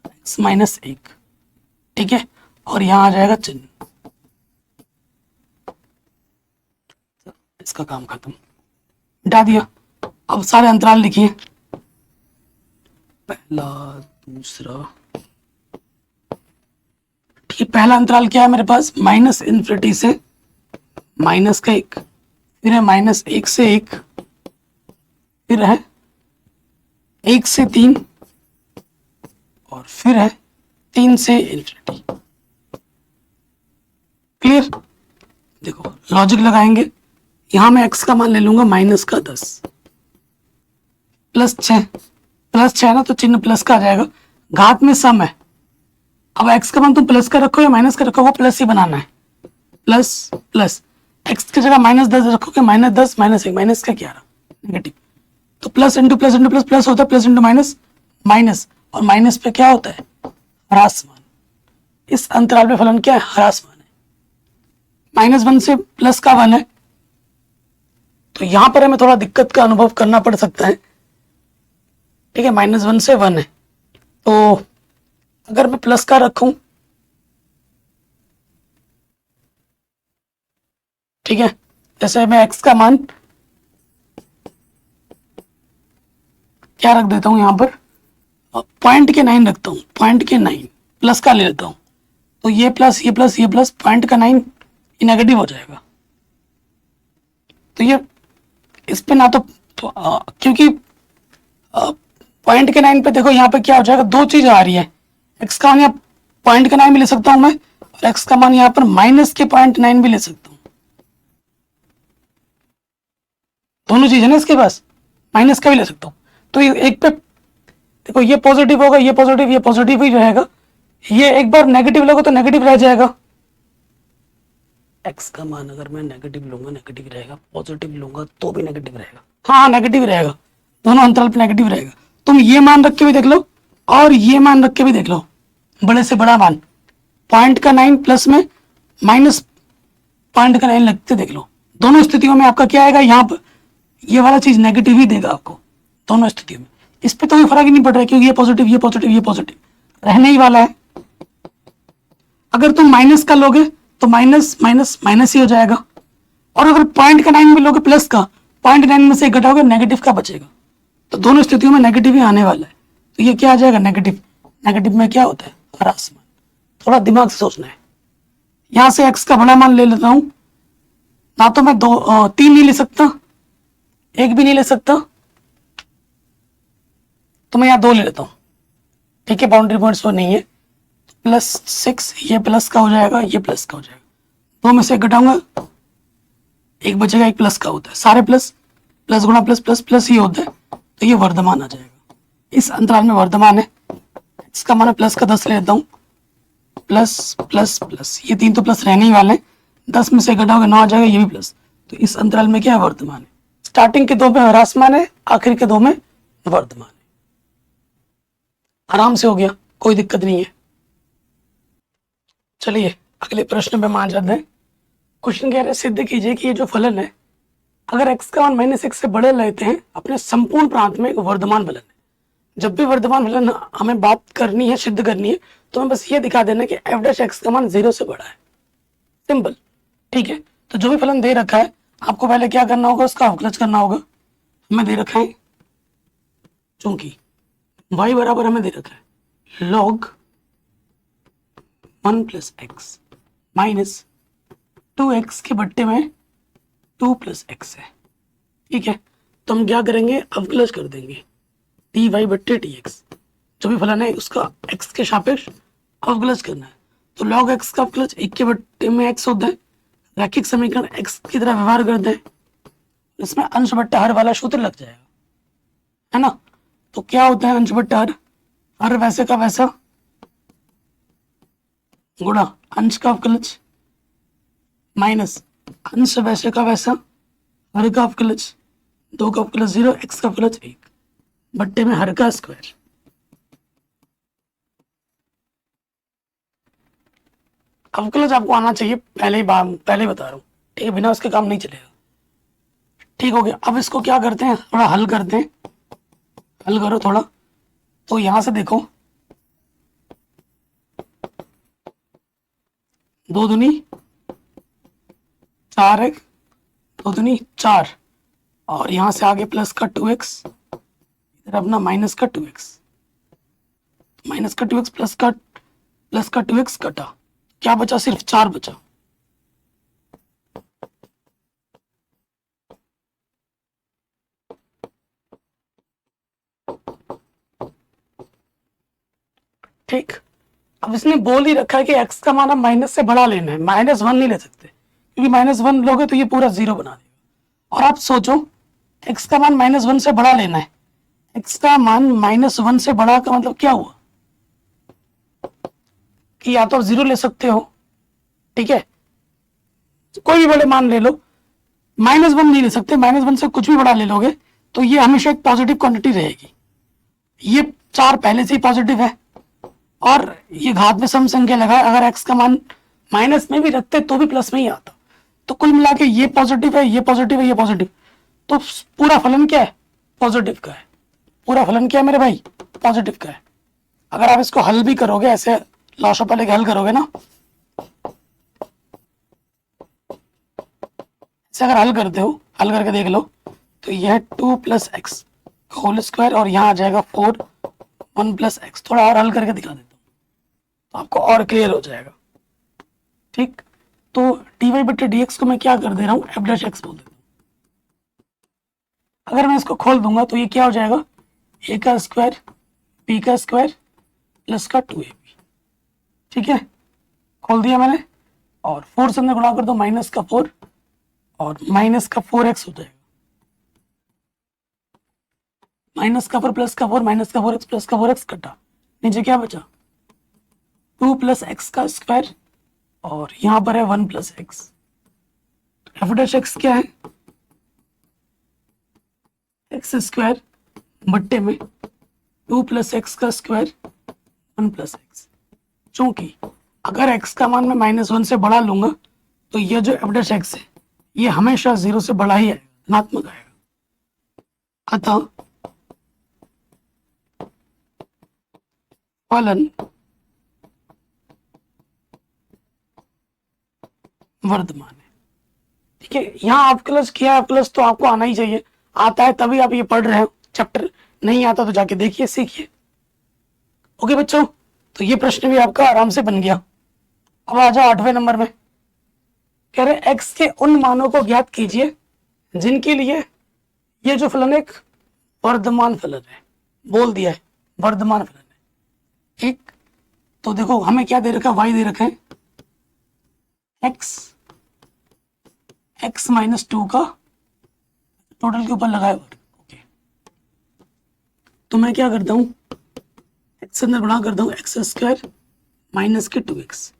x - 1। ठीक है, और यहाँ आ जाएगा चिन्ह। इसका काम खत्म, मिटा दिया। अब सारे अंतराल लिखिए, पहला, दूसरा। ठीक है, पहला अंतराल क्या है मेरे पास, -∞ से माइनस का 1, फिर है -1 से 1, फिर है 1 से 3 और फिर है 3 से इन्फिनिटी। क्लियर? देखो लॉजिक लगाएंगे, यहां मैं x का मान ले लूंगा -10 प्लस 6 ना, तो चिन्ह प्लस का आ जाएगा, घात में सम है। अब x का मान तुम प्लस का रखो या माइनस का रखो, वो प्लस ही बनाना है, प्लस प्लस। x की जगह -10 रखोगे, -10 -1 माइनस का 11 नेगेटिव, तो plus into plus into plus plus होता है, प्लस इंटू माइनस माइनस, और माइनस पे क्या होता है, ह्रासमान। इस अंतराल पे फलन क्या है, ह्रासमान है। -1 से प्लस का 1 है, तो यहां पर हमें थोड़ा दिक्कत का अनुभव करना पड़ सकता है। ठीक है, -1 से 1 है, तो अगर मैं प्लस का रखूं, ठीक है, जैसे मैं x का मान क्या रख देता हूं, यहां पर पॉइंट के 9 रखता हूं, पॉइंट के 9 प्लस का ले लेता हूं, तो ये प्लस ये प्लस ये प्लस, पॉइंट का 9 नेगेटिव हो जाएगा। तो ये इस पे ना तो क्योंकि पॉइंट के 9 पे देखो यहाँ पे क्या हो जाएगा, दो चीज आ रही है, x का मान यहाँ पॉइंट का 9 भी ले सकता हूं मैं, और x का मान यहाँ पर माइनस के 0.9 भी ले सकता हूँ। दोनों चीज है ना इसके पास, माइनस का भी ले सकता हूँ। तो ये एक पे देखो, ये पॉजिटिव होगा, ये पॉजिटिव ही रहेगा, ये एक बार नेगेटिव लोगे तो नेगेटिव रह जाएगा। x का मान अगर मैं नेगेटिव लूंगा नेगेटिव रहेगा, पॉजिटिव लूंगा तो भी नेगेटिव रहेगा। हाँ नेगेटिव रहेगा, दोनों अंतराल पे नेगेटिव रहेगा। तुम ये मान रख के भी देख लो और ये मान रख के भी देख लो, बड़े से बड़ा मान, पॉइंट का 9 प्लस में माइनस पॉइंट का 9 लगते देख लो, दोनों स्थितियों में आपका क्या आएगा, यहाँ पर ये वाला चीज नेगेटिव ही देगा आपको दोनों स्थितियों में। इस पे तो कोई फर्क ही नहीं पड़ रहा है, क्योंकि ये पॉजिटिव रहने ही वाला है। अगर तुम माइनस का लोगे तो माइनस माइनस माइनस ही हो जाएगा, और अगर पॉइंट का 9 भी लोगे प्लस का, पॉइंट 9 में से घटाओगे नेगेटिव का बचेगा, तो दोनों स्थितियों में नेगेटिव ही आने वाला है, तो ये क्या आ जाएगा नेगेटिव। नेगेटिव में क्या होता है ह्रास मान, थोड़ा दिमाग से सोचना है। यहां से x का बड़ा मान ले लेता हूं, ना तो मैं 3 नहीं ले सकता, 1 भी नहीं ले सकता, तो मैं यहाँ 2 ले लेता हूँ, ठीक है, बाउंड्री पॉइंट्स वो नहीं है। +6 ये प्लस का हो जाएगा, ये प्लस का हो जाएगा, 2 में से 1 घटाऊंगा, 1 बचेगा, 1 प्लस का होता है, सारे प्लस, प्लस गुणा प्लस प्लस प्लस ही होता है, तो ये वर्धमान आ जाएगा। इस अंतराल में वर्धमान है, इसका मान प्लस का 10 ले लेता हूँ, प्लस प्लस प्लस, ये 3 तो प्लस रहने ही वाले हैं, 10 में से घटाओगे 9 आ जाएगा, ये भी प्लस, तो इस अंतराल में क्या है वर्धमान है। स्टार्टिंग के 2 में ह्रासमान है, आखिरी के 2 में वर्धमान है। आराम से हो गया, कोई दिक्कत नहीं है। चलिए अगले प्रश्न पे हम आ जाते हैं। क्वेश्चन कह रहे हैं सिद्ध कीजिए कि ये जो फलन है, अगर x का मान -1 से बड़े लेते हैं अपने संपूर्ण प्रांत में एक वर्धमान फलन है। जब भी वर्धमान फलन हमें बात करनी है, सिद्ध करनी है, तो हमें बस ये दिखा देना कि f' का मान 0 से बड़ा है, सिंपल, ठीक है। तो जो भी फलन दे रखा है आपको पहले क्या करना होगा, उसका अवकलज करना होगा। हमें दे रखा है, चूंकि y बराबर हमें दे रखा है log 1 + x माइनस 2x के बट्टे में 2 + x है, ठीक है। तो हम क्या करेंगे, अवकलज कर देंगे dy/dx, जो भी फलन है उसका x के सापेक्ष अवकलज करना है। तो log x का अवकलज 1 के बट्टे में x होता है, रैखिक समीकरण x की तरह व्यवहार करते हैं, इसमें अंश बट्टा हर वाला सूत्र लग जाएगा, है ना। तो क्या होता है अंश बट्टा हर वैसे का वैसा गुणा अंश का अवकलज माइनस अंश वैसे का वैसा हर का अवकलज, 2 का अवकलज 0, x का अवकलज 1 बट्टे में हर का स्क्वायर। अवकलज आपको आना चाहिए, पहले ही बता रहा हूँ, ठीक है, बिना उसके काम नहीं चलेगा। ठीक हो गया, अब इसको क्या करते हैं, थोड़ा हल करते हैं, हल करो थोड़ा। तो यहां से देखो, 2 दूनी 4 है, 2 दूनी 4, और यहां से आगे प्लस का 2x, इधर अपना माइनस का 2x, माइनस का 2x प्लस का 2x कटा, क्या बचा, सिर्फ 4 बचा। ठीक, अब इसने बोल ही रखा है कि x का मान माइनस से बड़ा लेना है, -1 नहीं ले सकते, क्योंकि -1 लोगे तो ये पूरा 0 बना देगा। और आप सोचो x का मान -1 से बड़ा लेना है, x का मान -1 से बड़ा का मतलब क्या हुआ कि या तो आप 0 ले सकते हो, ठीक है, कोई भी बड़े मान ले लो, -1 नहीं ले सकते, -1 से कुछ भी बड़ा ले लोगे तो ये हमेशा एक पॉजिटिव क्वांटिटी रहेगी। ये 4 पहले से ही पॉजिटिव है, और ये घात में सम संख्या लगा, अगर x का मान माइनस में भी रखते तो भी प्लस में ही आता, तो कुल मिला के ये पॉजिटिव है, ये पॉजिटिव है, ये पॉजिटिव, तो पूरा फलन क्या है, पॉजिटिव का है। पूरा फलन क्या है मेरे भाई, पॉजिटिव का है। अगर आप इसको हल भी करोगे, ऐसे लॉस ऑफ हल करोगे ना, ऐसे अगर हल करते हो, हल करके देख लो, तो यह 2 + x होल स्क्वायर, और यहाँ आ जाएगा 4 1 + x। थोड़ा और हल करके दिखा देता हूँ तो आपको और क्लियर हो जाएगा, ठीक। तो dy/dx को मैं क्या कर दे रहा हूँ, f' बोल देता हूँ। अगर मैं इसको खोल दूंगा तो ये क्या हो जाएगा, a का स्क्वायर b का स्क्वायर प्लस का 2ab, ठीक है, खोल दिया मैंने, और 4 से गुणा कर दो, माइनस का 4 और माइनस का 4x हो जाएगा, माइनस का 4 प्लस का 4 माइनस का 4x प्लस का 4x कटा, नीचे क्या बचा, 2 + x का स्क्वायर, और यहां पर है 1 + x। f' क्या है, एक्स स्क्वायर बट्टे में 2 + x का स्क्वायर 1 + x। चूंकि अगर x का मान मैं -1 से बड़ा लूंगा तो ये जो f' है ये हमेशा 0 से बड़ा ही है, धनात्मक आएगा। अतः फलन वर्धमान है। ठीक है, यहाँ अवकलज किया है, अवकलज तो आपको आना ही चाहिए, आता है तभी आप ये पढ़ रहे हो चैप्टर, नहीं आता तो जाके देखिए सीखिए। ओके बच्चों, तो ये प्रश्न भी आपका आराम से बन गया। अब आ जाओ 8वें नंबर में, कह रहे x के उन मानों को ज्ञात कीजिए जिनके लिए ये जो फलन एक वर्धमान फलन है, बोल दिया है वर्धमान फलन है। एक तो देखो हमें क्या दे रखा है, y दे रखा है x -2 का टोटल के ऊपर लगाए वर्ग। ओके, तो मैं क्या करता हूं, x से अंदर गुणा करता हूं x² माइनस के 2x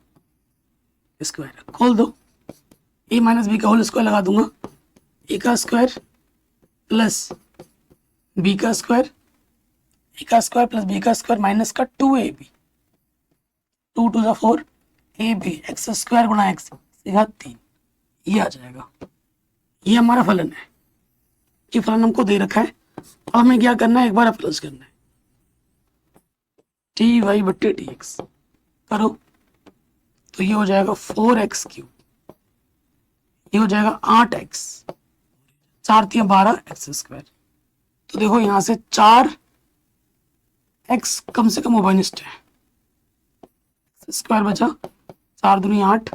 स्क्वायर, खोल दो, a माइनस बी का होल स्क्वायर लगा दूंगा, a का स्क्वायर प्लस b का स्क्वायर, a का स्क्वायर प्लस b का स्क्वायर माइनस का 2ab, 2 2 4 ab x स्क्वायर गुणा x सीधा 3, ये आ जाएगा। ये हमारा फलन है, ये फलन हमको दे रखा है। अब हमें क्या करना है, एक बार अप्लास करना है, टी वाई बट्टे टी एक्स करो, तो ये हो जाएगा 4x³, ये हो जाएगा 8x, 4 3 12 एक्स स्क्वायर। तो देखो यहां से 4x कम से कम उभयनिष्ठ है, स्क्वायर बचा 4 दूनी 8,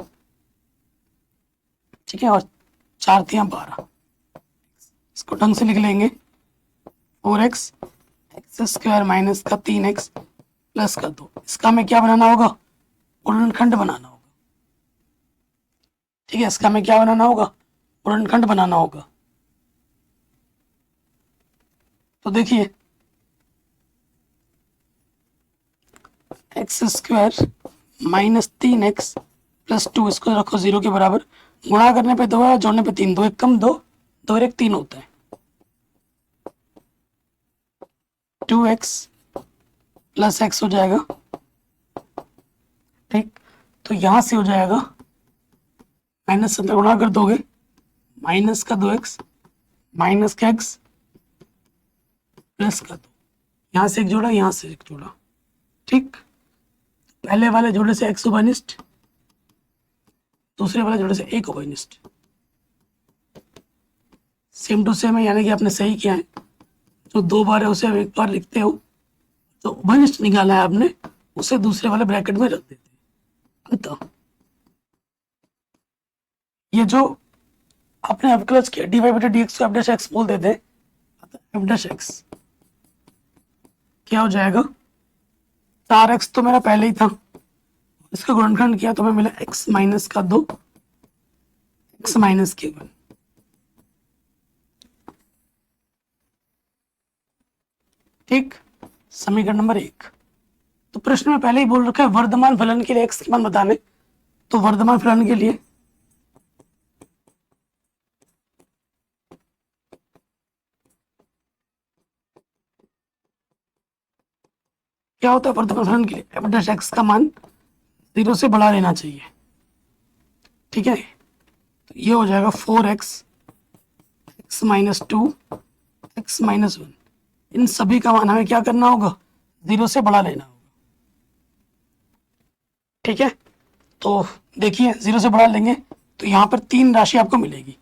ठीक है, और 4 3 12, इसको ढंग से लिख लेंगे 4x एक्स स्क्वायर माइनस का 3x प्लस का 2, इसका हमें क्या बनाना होगा, गुणनखंड बनाना होगा। ठीक है, इसका हमें क्या बनाना होगा, गुणनखंड बनाना होगा। तो देखिए x square minus 3x plus 2, इसको रखो 0 के बराबर, गुणा करने पे 2 है, जोड़ने पे 3, 2 1 कम 2, 2 1 3 होता है, 2x प्लस x हो जाएगा। ठीक, तो यहां से हो जाएगा माइनस से गुणा कर दोगे, माइनस का 2x माइनस का x प्लस का 2, यहां से एक जोड़ा, यहां से एक जोड़ा। ठीक, पहले वाले जोड़े से x उभयनिष्ठ, दूसरे वाले जोड़े से एक उभयनिष्ठ, सेम टू सेम है, यानी कि आपने सही किया है। जो 2 बार है उसे आप 1 बार लिखते हो, तो उभयनिष्ठ निकाला है आपने, उसे दूसरे वाले ब्रैकेट में रख देते हैं। अतः ये जो आपने अवकलज किया dy बटे dx को f' बोल देते हैं, अतः f' क्या हो जाएगा, 4x तो मेरा पहले ही था, इसका गुणनखंड किया तो हमें मिला x माइनस का 2 x माइनस के 1। ठीक, समीकरण नंबर 1। तो प्रश्न में पहले ही बोल रखा है वर्धमान फलन के लिए x के मान बताने, तो वर्धमान फलन के लिए क्या होता है, वर्धमान फलन के लिए f' का मान 0 से बड़ा लेना चाहिए। ठीक है, तो ये हो जाएगा 4x x minus 2 x minus 1, इन सभी का मान हमें क्या करना होगा, 0 से बड़ा लेना होगा। ठीक है, तो देखिए 0 से बड़ा लेंगे तो यहाँ पर 3 राशि आपको मिलेगी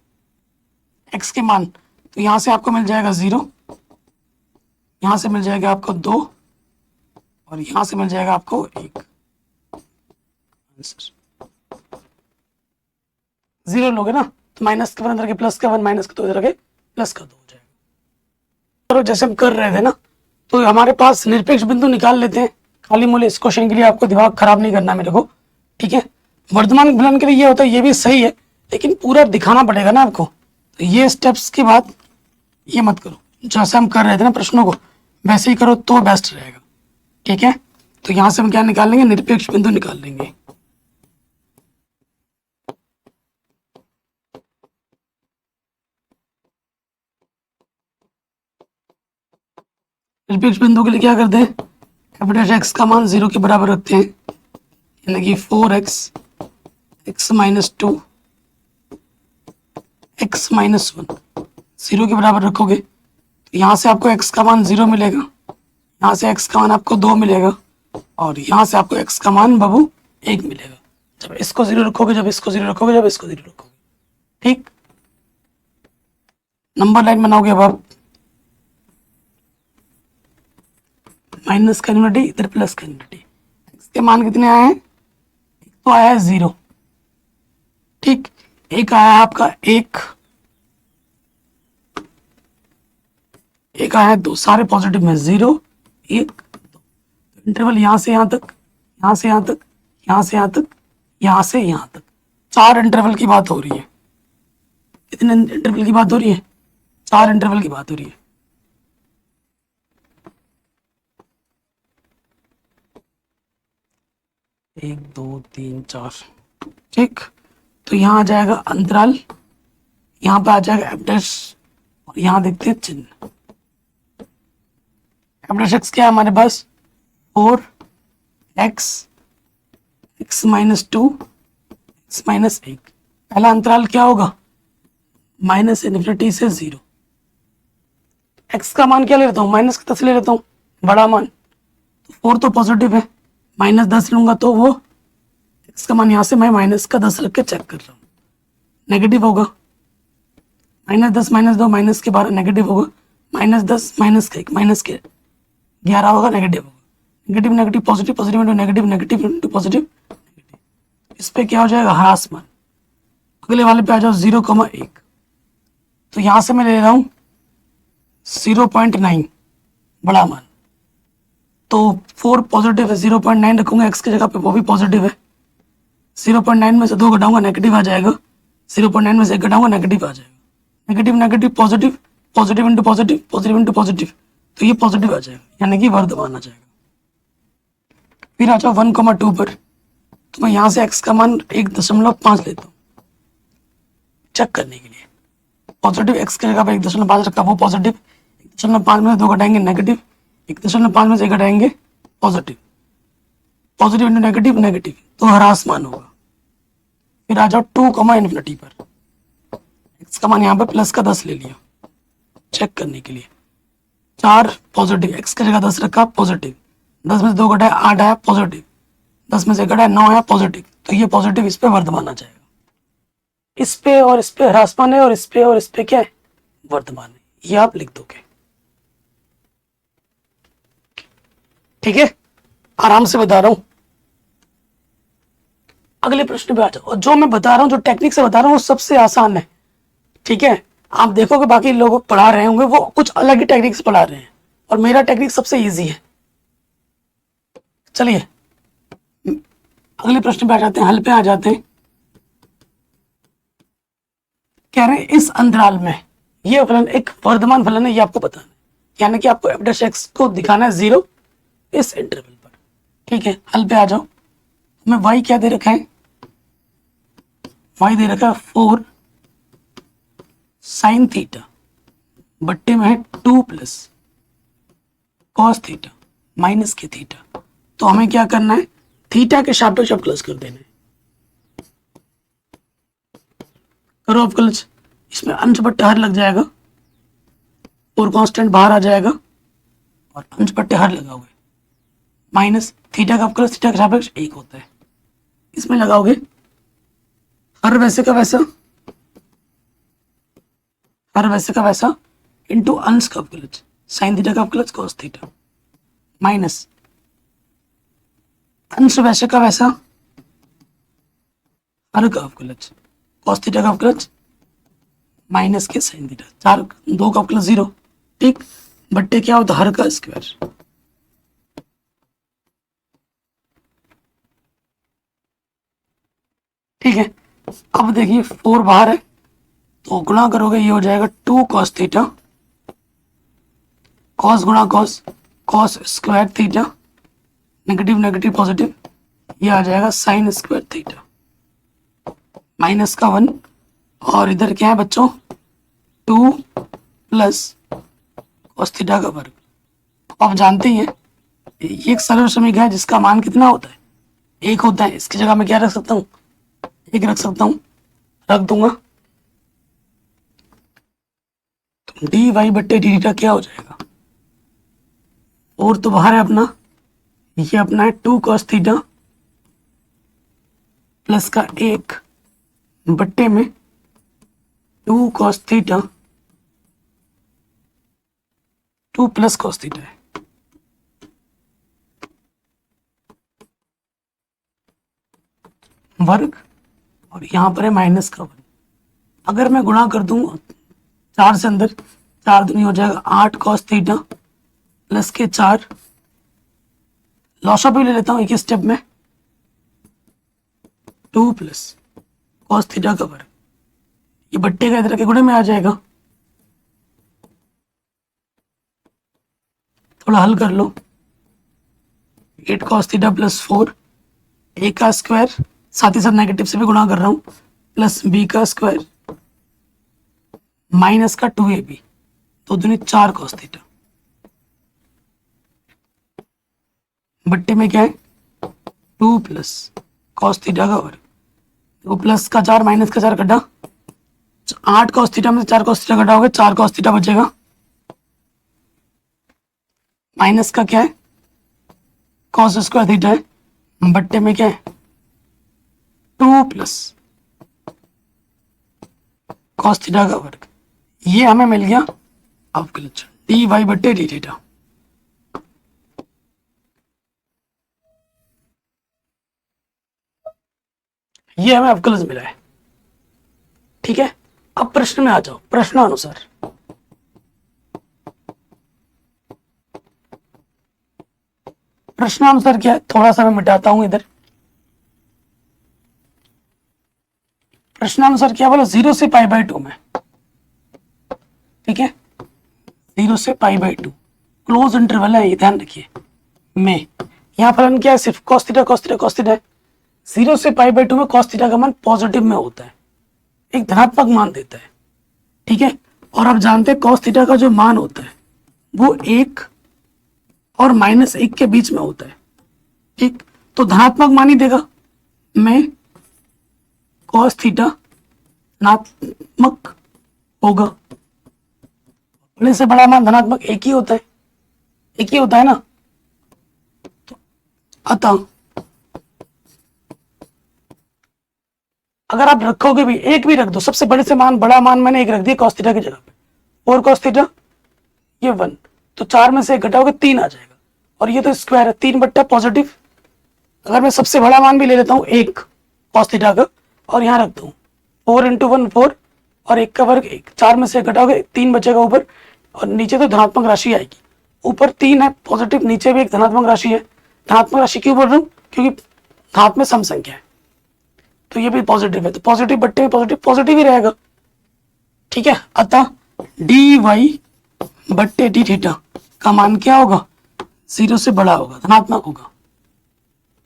x के मान, तो यहाँ से आपको मिल जाएगा 0, यहाँ से मिल जाएगा आपको 2, और यहाँ से मिल जाएगा आपको 1। आंसर 0 लोगे ना, तो माइनस का 1 इधर के, प्लस का 1 माइनस का 2 इधर के, प्लस का 2 हो जाएगा। और जैसे हम कर रहे थे ना, तो हमारे पास निरपेक्ष बिंदु निकाल लेते हैं खाली मूल्य। इस क्वेश्चन के लिए आपको दिमाग खराब नहीं करना मेरे को। ठीक है, वर्धमान फलन के लिए ये होता है, ये भी सही है, लेकिन पूरा दिखाना पड़ेगा ना आपको। तो ये स्टेप्स के बाद ये मत करो, जैसे हम कर रहे थे ना प्रश्नों को वैसे ही करो तो बेस्ट रहेगा। ठीक है, तो यहां से हम क्या निकाल लेंगे, निरपेक्ष बिंदु निकाल लेंगे। निरपेक्ष बिंदु के लिए क्या करते हैं, f' का मान 0 के बराबर रखते हैं, यानी कि 4x x minus 2 x minus 1 0 के बराबर रखोगे, तो यहाँ से आपको x का मान 0 मिलेगा, यहाँ से x का मान आपको 2 मिलेगा, और यहाँ से आपको x का मान बाबू 1 मिलेगा। जब इसको 0 रखोगे, जब इसको 0 रखोगे, जब इसको 0 रखोगे। ठीक, नंबर लाइन बनाओगे अब आप, माइनस का इन्फिनिटी, इधर प्लस का इन्फिनिटी। इसके मान कितने आए हैं? एक तो आया है 0, ठीक, एक आया है आपका एक आया है 2, सारे पॉजिटिव में 0 1 2। इंटरवल यहां से यहां तक, यहां से यहां तक, यहां से यहां तक, यहां से यहां तक, 4 इंटरवल की बात हो रही है। कितने इंटरवल की बात हो रही है? 4 इंटरवल की बात हो रही है। एक, दो, तीन, 4, ठीक। तो यहाँ आ जाएगा अंतराल, यहाँ पे आ जाएगा एफ डैश, और यहाँ देखते हैं चिन्ह। एफ डैश एक्स क्या है हमारे पास? 4x x minus 2 x minus 1। पहला अंतराल क्या होगा? माइनस इन्फिनिटी से 0। x का मान क्या ले लेता हूँ? माइनस का 10 ले लेता हूँ, बड़ा मान। तो 4 तो पॉजिटिव है, माइनस 10 लूंगा तो वो x का मान यहाँ से मैं माइनस का 10 रख के चेक कर रहा हूँ, नेगेटिव होगा। माइनस 10 माइनस 2 माइनस के 12 नेगेटिव होगा। माइनस 10 माइनस का 1 माइनस के 11 होगा, नेगेटिव होगा। Negative negative positive, positive into negative, negative into positive, negative. इस पे क्या हो जाएगा? ह्रास मान। अगले वाले पे आ जाओ 0,1। तो यहाँ से मैं ले रहा हूँ 0.9, बड़ा मान। तो 4 पॉजिटिव है, 0.9 रखूंगा x की जगह पे, वो भी पॉजिटिव है। 0.9 में से 2 घटाऊंगा, नेगेटिव आ जाएगा। 0.9 में से 1 घटाऊंगा, नेगेटिव आ जाएगा। Negative negative positive, positive into positive, positive into positive, तो ये पॉजिटिव आ जाएगा, यानी कि वर्धमान आ जाएगा। फिर आ जाओ 1,2 पर। तो मैं यहाँ से x का मान 1.5 लेता हूँ चेक करने के लिए। पॉजिटिव x की जगह पे 1.5 रखा, वो पॉजिटिव। 1.5 में से 2 घटाएंगे, नेगेटिव। 1.5 में से 1 घटाएंगे, positive. Positive into negative, negative, तो ह्रास मान होगा। फिर आ जाओ 2, इन्फिनिटी पर। x का मान यहाँ पे प्लस का 10 ले लिया चेक करने के लिए। 4 पॉजिटिव, x की जगह 10 रखा, पॉजिटिव। 10 में से 2 घटाया, 8 आया, पॉजिटिव। 10 में से 1 घटाया, 9 आया, पॉजिटिव। तो ये पॉजिटिव इस पे वर्धमान आ जाएगा। इस पे और इस पे ह्रासमान है, और इस पे और इस पे क्या है? वर्धमान है। ये आप लिख दोगे, ठीक है? आराम से बता रहा हूं। अगले प्रश्न पे आ जाओ। और जो मैं बता रहा हूं, जो टेक्निक से बता रहा हूं, वो सबसे आसान है, ठीक है? आप देखोगे बाकी लोग पढ़ा रहे होंगे, वो कुछ अलग ही टेक्निक से पढ़ा रहे हैं, और मेरा टेक्निक सबसे इजी है। चलिए अगले प्रश्न पे आ जाते हैं, हल पे आ जाते हैं। कह रहे हैं इस अंतराल में ये फलन एक वर्धमान फलन है, ये आपको बताना है, यानी कि आपको एफ डैश एक्स को दिखाना है 0 इस इंटरवल पर, ठीक है? हल पे आ जाओ। हमें y क्या दे रखा है? y दे रखा है 4 साइन थीटा, बट्टे में है 2 प्लस कॉस थीटा माइनस के थीटा। तो हमें क्या करना है? थीटा के सापेक्ष अवकलज कर देना है। करो अवकलज। इसमें अंश बट्टे हर लग जाएगा, और कांस्टेंट बाहर आ जाएगा, और अंश बट्टे हर लगाओगे, माइनस थीटा का अवकलज थीटा के सापेक्ष 1 होता है। इसमें लगाओगे हर वैसे का वैसा, हर वैसे का वैसा, इंटू अंश का अवकलज साइन थीटा का अवकलज कॉस थीटा, माइनस अंश वैसे का वैसा, हर का अवकलज कॉस थीटा का अवकलज माइनस के साइन थीटा। 4 2 का अवकलज 0, ठीक। बट्टे क्या होता है? हर का स्क्वायर। ठीक है, अब देखिए 4 बाहर है, तो गुणा करोगे, ये हो जाएगा 2 कॉस थीटा, कॉस गुणा cos, cos square theta, negative negative positive, ये आ जाएगा साइन स्क्वायर थीटा, माइनस का 1, और इधर क्या है बच्चों? 2 प्लस कॉस थीटा का वर्ग। आप जानते ही हैं ये एक सरल समीकरण है जिसका मान कितना होता है? 1 होता है। इसकी जगह मैं क्या रख सकता हूँ? 1 रख सकता हूँ, रख दूंगा, तो डी वाई बट्टे डी थीटा क्या हो जाएगा? और तो बाहर है अपना, ये अपना है 2 कॉस थीटा प्लस का 1 बट्टे में 2 cos theta 2 plus cos theta है। वर्ग और यहां पर है माइनस का वर्ग। अगर मैं गुणा कर दूं 4 से अंदर, 4 दूनी हो जाएगा 8 cos थीटा प्लस के 4, लॉस ऑफ भी ले लेता हूं एक ही स्टेप में, 2 प्लस cos थीटा का वर्ग। ये बट्टे का इधर के गुणे में आ जाएगा। थोड़ा हल कर लो, 8 cos थीटा प्लस 4, ए का स्क्वायर, साथ ही साथ नेगेटिव से भी गुणा कर रहा हूं, प्लस बी का स्क्वायर माइनस का 2ab, तो दूनी 4 cos थीटा बट्टे में क्या है 2 प्लस cos थीटा का वर्ग। तो प्लस का 4 माइनस का 4 कटा, 8 cos थीटा में 4 cos थीटा कटाओगे 4 cos थीटा बचेगा, माइनस का क्या है cos स्क्वायर थीटा है, बट्टे में क्या है 2 प्लस cos थीटा का वर्ग। ये हमें मिल गया अवकलज dy बट्टे डी थीटा। ये हमें अवकलज मिला है। ठीक है, अब प्रश्न में आ जाओ। प्रश्नानुसार प्रश्नानुसार क्या है, थोड़ा सा मैं मिटाता हूं इधर। प्रश्नानुसार क्या बोला, 0 से π/2 में। ठीक है, 0 से π/2 क्लोज इंटरवल है, ये ध्यान रखिए। में यहां फलन क्या है, सिर्फ cos theta cos theta cos theta है। 0 से π/2 में cos थीटा का मान पॉजिटिव में होता है, एक धनात्मक मान देता है। ठीक है, और आप जानते हैं cos थीटा का जो मान होता है वो 1 और -1 के बीच में होता है। ठीक, तो धनात्मक मान ही देगा। में cos थीटा धनात्मक होगा, बड़े से बड़ा मान धनात्मक एक ही होता है, एक ही होता है ना। तो अतः अगर आप रखोगे भी, एक भी रख दो, सबसे बड़े से मान बड़ा मान मैंने एक रख दिया cos थीटा की जगह पे, और cos थीटा ये 1, तो 4 में से 1 घटाओगे 3 आ जाएगा, और ये तो स्क्वायर है 3 बट्टा पॉजिटिव। अगर मैं सबसे बड़ा मान भी ले लेता हूँ 1 cos थीटा का, और यहाँ रख दूँ 4 × 1 4 और 1 का वर्ग 1, 4 में से 1 घटाओगे 3 बचेगा ऊपर, और नीचे तो धनात्मक राशि आएगी। ऊपर 3 है पॉजिटिव, नीचे भी एक धनात्मक राशि है। धनात्मक राशि क्यों बोल रहा हूँ, क्योंकि घात में सम संख्या है, तो ये भी पॉजिटिव है, तो पॉजिटिव बट्टे में पॉजिटिव पॉजिटिव ही रहेगा। ठीक है, अतः dy बट्टे डी थीटा का मान क्या होगा, 0 से बड़ा होगा, धनात्मक होगा।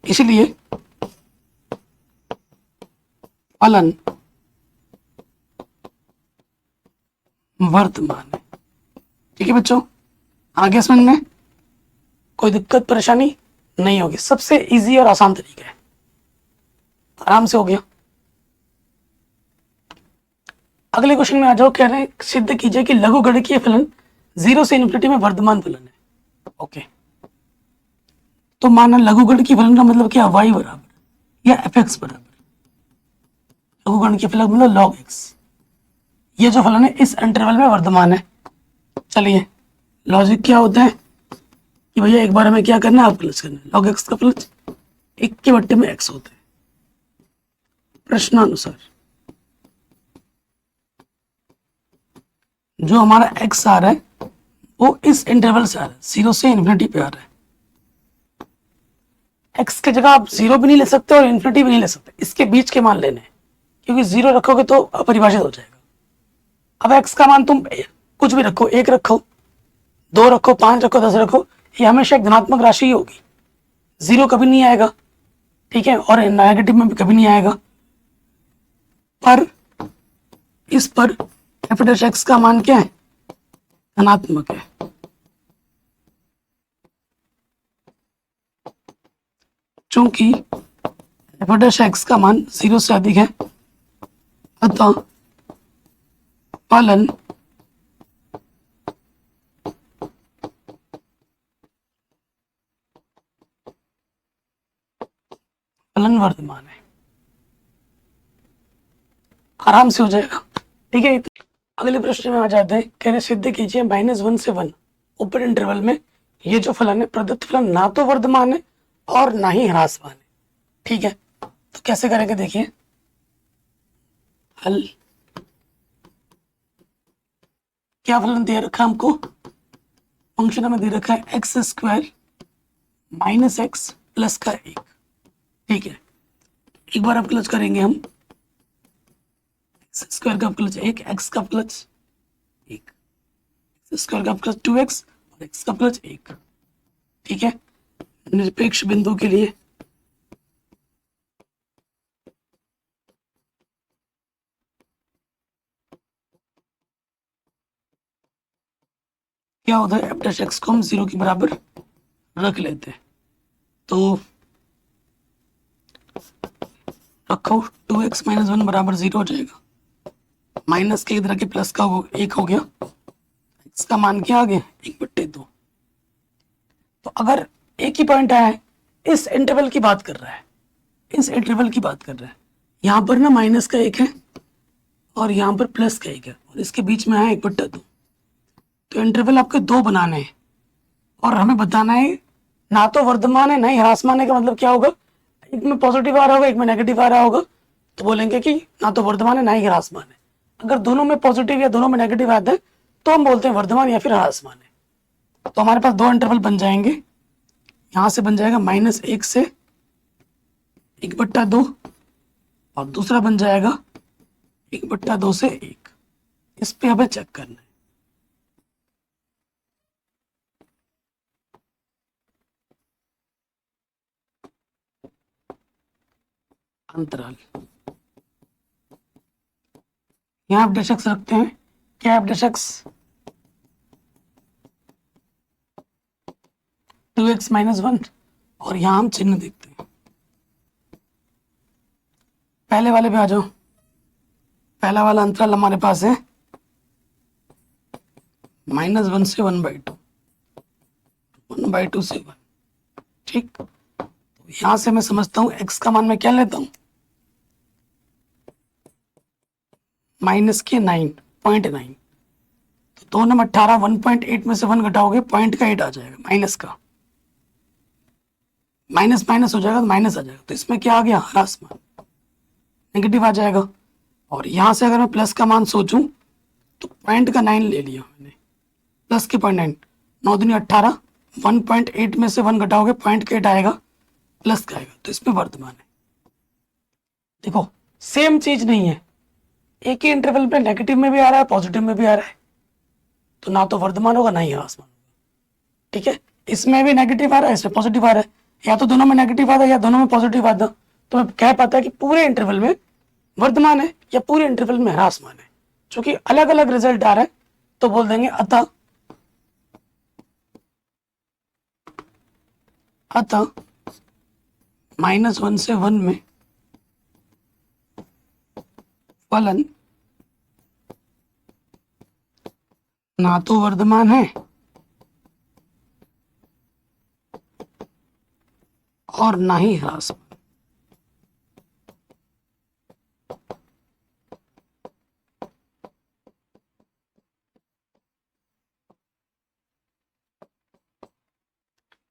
इसलिए फलन वर्तमान है। ठीक है बच्चों, आगे समझ में कोई दिक्कत परेशानी नहीं होगी, सबसे इजी और आसान तरीका है, आराम से हो गया। अगले क्वेश्चन में आ जाओ, कह रहे हैं सिद्ध कीजिए कि लघुगणकीय फलन 0 से इन्फिनिटी में वर्धमान फलन है। ओके, तो माना लघुगणकीय फलन का मतलब क्या, y बराबर या fx बराबर, लघुगणकीय फलन मतलब log x। ये जो फलन है इस इंटरवल में वर्धमान है। चलिए, लॉजिक क्या होता है कि भैया एक बार हमें क्या करना है, अवकलज करना है। log x का फलन 1 के बट्टे में x होता है। प्रश्नानुसार जो हमारा x आ रहा है वो इस इंटरवल से आ रहा है, 0 से इन्फिनिटी पे आ रहा है। x की जगह आप 0 भी नहीं ले सकते और इन्फिनिटी भी नहीं ले सकते, इसके बीच के मान लेने हैं, क्योंकि 0 रखोगे तो अपरिभाषित हो जाएगा। अब x का मान तुम कुछ भी रखो, 1 रखो, 2 रखो, 5 रखो, 10 रखो, ये हमेशा एक धनात्मक राशि ही होगी, 0 कभी नहीं आएगा। ठीक है, और नेगेटिव में भी कभी नहीं आएगा। पर इस पर f' का मान क्या है, धनात्मक है। चूंकि f' का मान 0 से अधिक है, अतः फलन वर्तमान है। आराम से हो जाएगा। ठीक है, तो अगले प्रश्न में आ जाते हैं। कह रहे सिद्ध कीजिए -1 से 1 ओपन इंटरवल में ये जो फलन है, प्रदत्त फलन ना तो वर्धमान है और ना ही ह्रासमान है। ठीक है, तो कैसे करेंगे देखिए। हल, क्या फलन दे रखा है हमको, फंक्शन हमें दे रखा है x² - x प्लस का 1। ठीक है, एक बार अवकलज करेंगे हम, x² का अवकलज 1, x का अवकलज 1, x² का अवकलज 2x और x का अवकलज 1। ठीक है, निरपेक्ष बिंदु के लिए क्या होता है, f' को हम 0 के बराबर रख लेते हैं। तो रखो 2x - 1 बराबर 0 हो जाएगा, माइनस के इधर के प्लस का 1 हो गया, x का मान क्या आ गया 1/2। तो अगर एक ही पॉइंट आया है, इस इंटरवल की बात कर रहा है, इस इंटरवल की बात कर रहा है, यहाँ पर ना माइनस का 1 है और यहाँ पर प्लस का 1 है और इसके बीच में आया 1/2। तो इंटरवल आपके दो बनाने हैं और हमें बताना है ना तो वर्धमान है ना ही ह्रासमान है। का मतलब क्या होगा, एक में पॉजिटिव आ रहा होगा एक में नेगेटिव आ रहा होगा, तो बोलेंगे कि ना तो वर्धमान है ना ही ह्रासमान है। अगर दोनों में पॉजिटिव या दोनों में नेगेटिव आता है तो हम बोलते हैं वर्धमान या फिर ह्रासमान है। तो हमारे पास दो इंटरवल बन जाएंगे, यहाँ से बन जाएगा -1 से 1/2 और दूसरा बन जाएगा 1/2 से 1। इस पे हमें चेक करना है। अंतराल, यहाँ आप डैश रखते हैं, क्या आप डैश 2x - 1 और यहाँ हम चिन्ह देखते हैं। पहले वाले पे आ जाओ, पहला वाला अंतराल हमारे पास है -1 से 1/2, 1/2 से 1। ठीक, तो यहां से मैं समझता हूं x का मान मैं क्या लेता हूं, -9.9। तो 2 नंबर 18, 1.8 में से 1 घटाओगे पॉइंट का 8 आ जाएगा, माइनस का माइनस माइनस हो जाएगा तो माइनस आ जाएगा। तो इसमें क्या आ गया, ह्रासमान, नेगेटिव आ जाएगा। और यहां से अगर मैं प्लस का मान सोचूं तो पॉइंट का 9 ले लिया मैंने, प्लस के 0.9, 9 दूनी 18, 1.8 में से 1 घटाओगे पॉइंट का 8 आएगा, प्लस का आएगा, तो इसमें वर्धमान है। देखो सेम चीज नहीं है, एक ही इंटरवल पे नेगेटिव में भी आ रहा है पॉजिटिव में भी आ रहा है, तो ना तो वर्धमान होगा ना ही ह्रासमान होगा। ठीक है, इसमें भी नेगेटिव आ रहा है इसमें पॉजिटिव आ रहा है, या तो दोनों में नेगेटिव आता है या दोनों में पॉजिटिव आता, तो मैं कह पाता है कि पूरे इंटरवल में वर्धमान है या पूरे इंटरवल में ह्रासमान है। चूंकि अलग अलग रिजल्ट आ रहा है तो बोल देंगे अतः -1 से 1 में फलन ना तो वर्धमान है और ना ही ह्रासमान।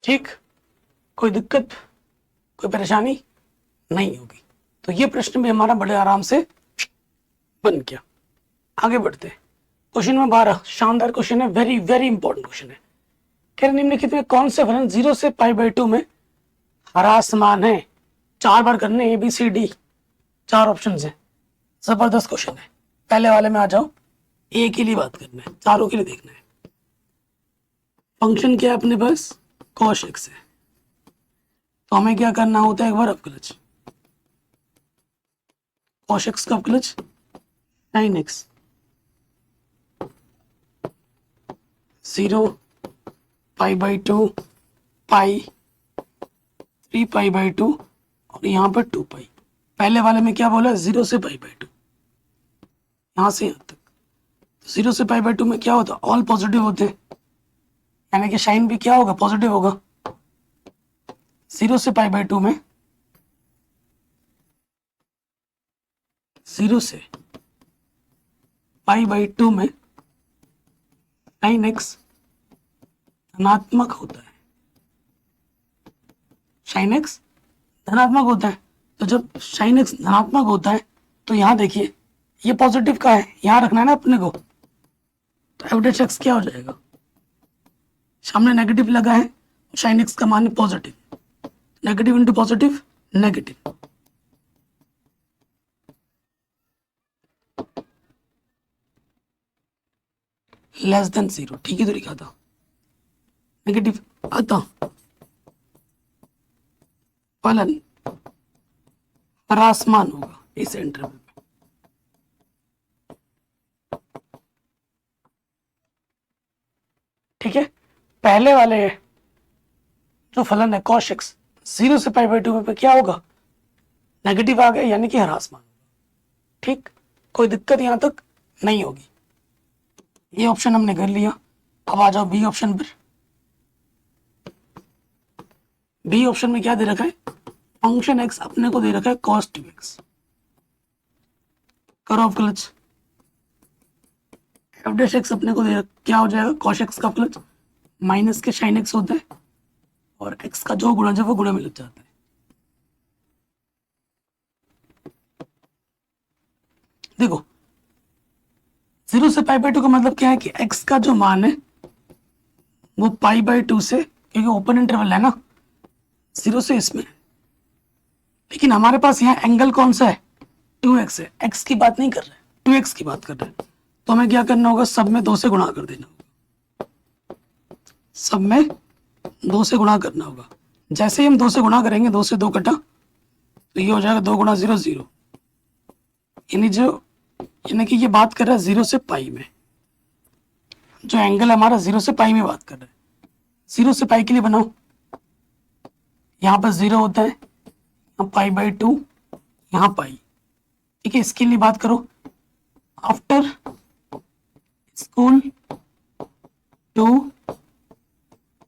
ठीक, कोई दिक्कत कोई परेशानी नहीं होगी। तो ये प्रश्न भी हमारा बड़े आराम से बन गया। आगे बढ़ते हैं, क्वेश्चन नंबर 12, शानदार क्वेश्चन है, वेरी वेरी इंपॉर्टेंट क्वेश्चन है। कह रहे निम्नलिखित में कौन से फलन 0 से π/2 में ह्रासमान है। 4 बार करने, ABCD 4 ऑप्शन है, जबरदस्त क्वेश्चन है। पहले वाले में आ जाओ, ए के लिए बात करना है, चारों के लिए देखना है। फंक्शन क्या है अपने पास, cos x है, तो हमें क्या करना होता है, एक बार अवकलज, cos x का अवकलज sin x 0 π/2 पाई 3π/2 और यहाँ पर 2π। पहले वाले में क्या बोला, 0 से π/2, यहाँ से यहाँ तक। 0 से π/2 में क्या होता है, ऑल पॉजिटिव होते हैं, यानी कि साइन भी क्या होगा, पॉजिटिव होगा। 0 से π/2 में 0 से π/2 में sin x धनात्मक होता है, sin x धनात्मक होता है। तो जब sin x धनात्मक होता है तो यहाँ देखिए ये पॉजिटिव का है, यहाँ रखना है ना अपने को, तो एफ डैश एक्स क्या हो जाएगा, सामने नेगेटिव लगा है, sin x का मान है positive, negative into positive negative. Less than 0, ठीक है तो लिखा था नेगेटिव। अतः फलन ह्रासमान होगा इस इंटरवल में। ठीक है, पहले वाले जो फलन है cos x 0 से π/2 पे क्या होगा, नेगेटिव आ गया, यानी कि ह्रासमान होगा। ठीक, कोई दिक्कत यहां तक नहीं होगी। ये ऑप्शन हमने कर लिया। अब आ जाओ बी ऑप्शन पर। बी ऑप्शन में क्या दे रखा है, फंक्शन x अपने को दे रखा है cos 2x। करो अवकलज, एफ डैश एक्स अपने को दे क्या हो जाएगा, cos x का अवकलज माइनस के sin x होता है और x का जो गुणज है वो गुणा में लग जाता है। देखो 0 से π/2 का मतलब क्या है कि x का जो मान है वो π/2 से, क्योंकि ओपन इंटरवल है ना 0 से इसमें, लेकिन हमारे पास यहाँ एंगल कौन सा है, 2x है, x की बात नहीं कर रहे, 2x की बात कर रहे हैं। तो हमें क्या करना होगा, सब में 2 से गुणा कर देना होगा, सब में 2 से गुणा करना होगा। जैसे ही हम 2 से गुणा करेंगे, 2 से 2 कटा, तो ये हो जाएगा 2 गुणा 0 0, यानी कि ये बात कर रहा है 0 से पाई में, जो एंगल हमारा 0 से पाई में बात कर रहा है। 0 से पाई के लिए बनाओ, यहाँ पर 0 होता है, यहाँ π/2, यहाँ पाई। ठीक है, इसके लिए बात करो, आफ्टर स्कूल टू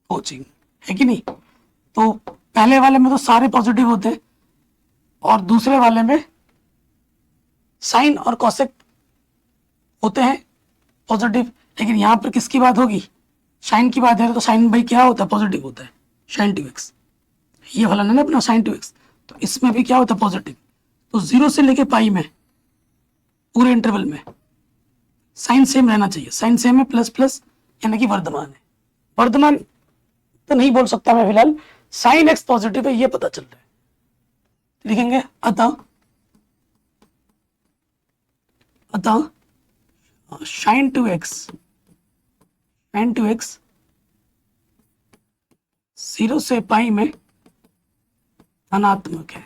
कोचिंग, है कि नहीं। तो पहले वाले में तो सारे पॉजिटिव होते हैं और दूसरे वाले में साइन और कॉसेक होते हैं पॉजिटिव, लेकिन यहाँ पर किसकी बात होगी, साइन की बात है, तो साइन भाई क्या होता है, पॉजिटिव होता है, sin 2x। ये फलन है ना अपना sin 2x, तो इसमें भी क्या होता है, पॉजिटिव। तो 0 से लेके पाई में पूरे इंटरवल में साइन सेम रहना चाहिए, साइन सेम है, प्लस प्लस यानी कि वर्धमान है। वर्धमान तो नहीं बोल सकता मैं फिलहाल, sin x पॉजिटिव है ये पता चल रहा है। लिखेंगे अतः sin 2x 0 से पाई में धनात्मक है,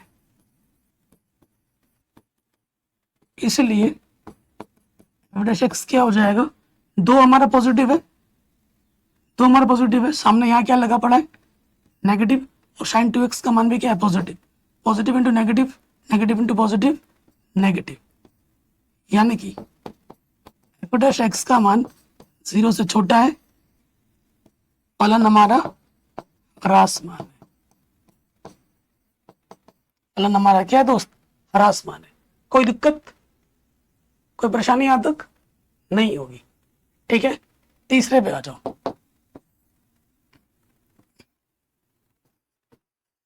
इसलिए एफ डैश एक्स क्या हो जाएगा, 2 हमारा पॉजिटिव है, 2 हमारा पॉजिटिव है, सामने यहाँ क्या लगा पड़ा है, नेगेटिव, और sin 2x का मान भी क्या है, positive. Positive into negative, negative into positive negative, यानी कि एफ डैश एक्स का मान 0 से छोटा है, फलन हमारा ह्रासमान है। फलन हमारा क्या है दोस्त, ह्रासमान है। कोई दिक्कत, कोई परेशानी यहां तक नहीं होगी। ठीक है, तीसरे पे आ जाओ,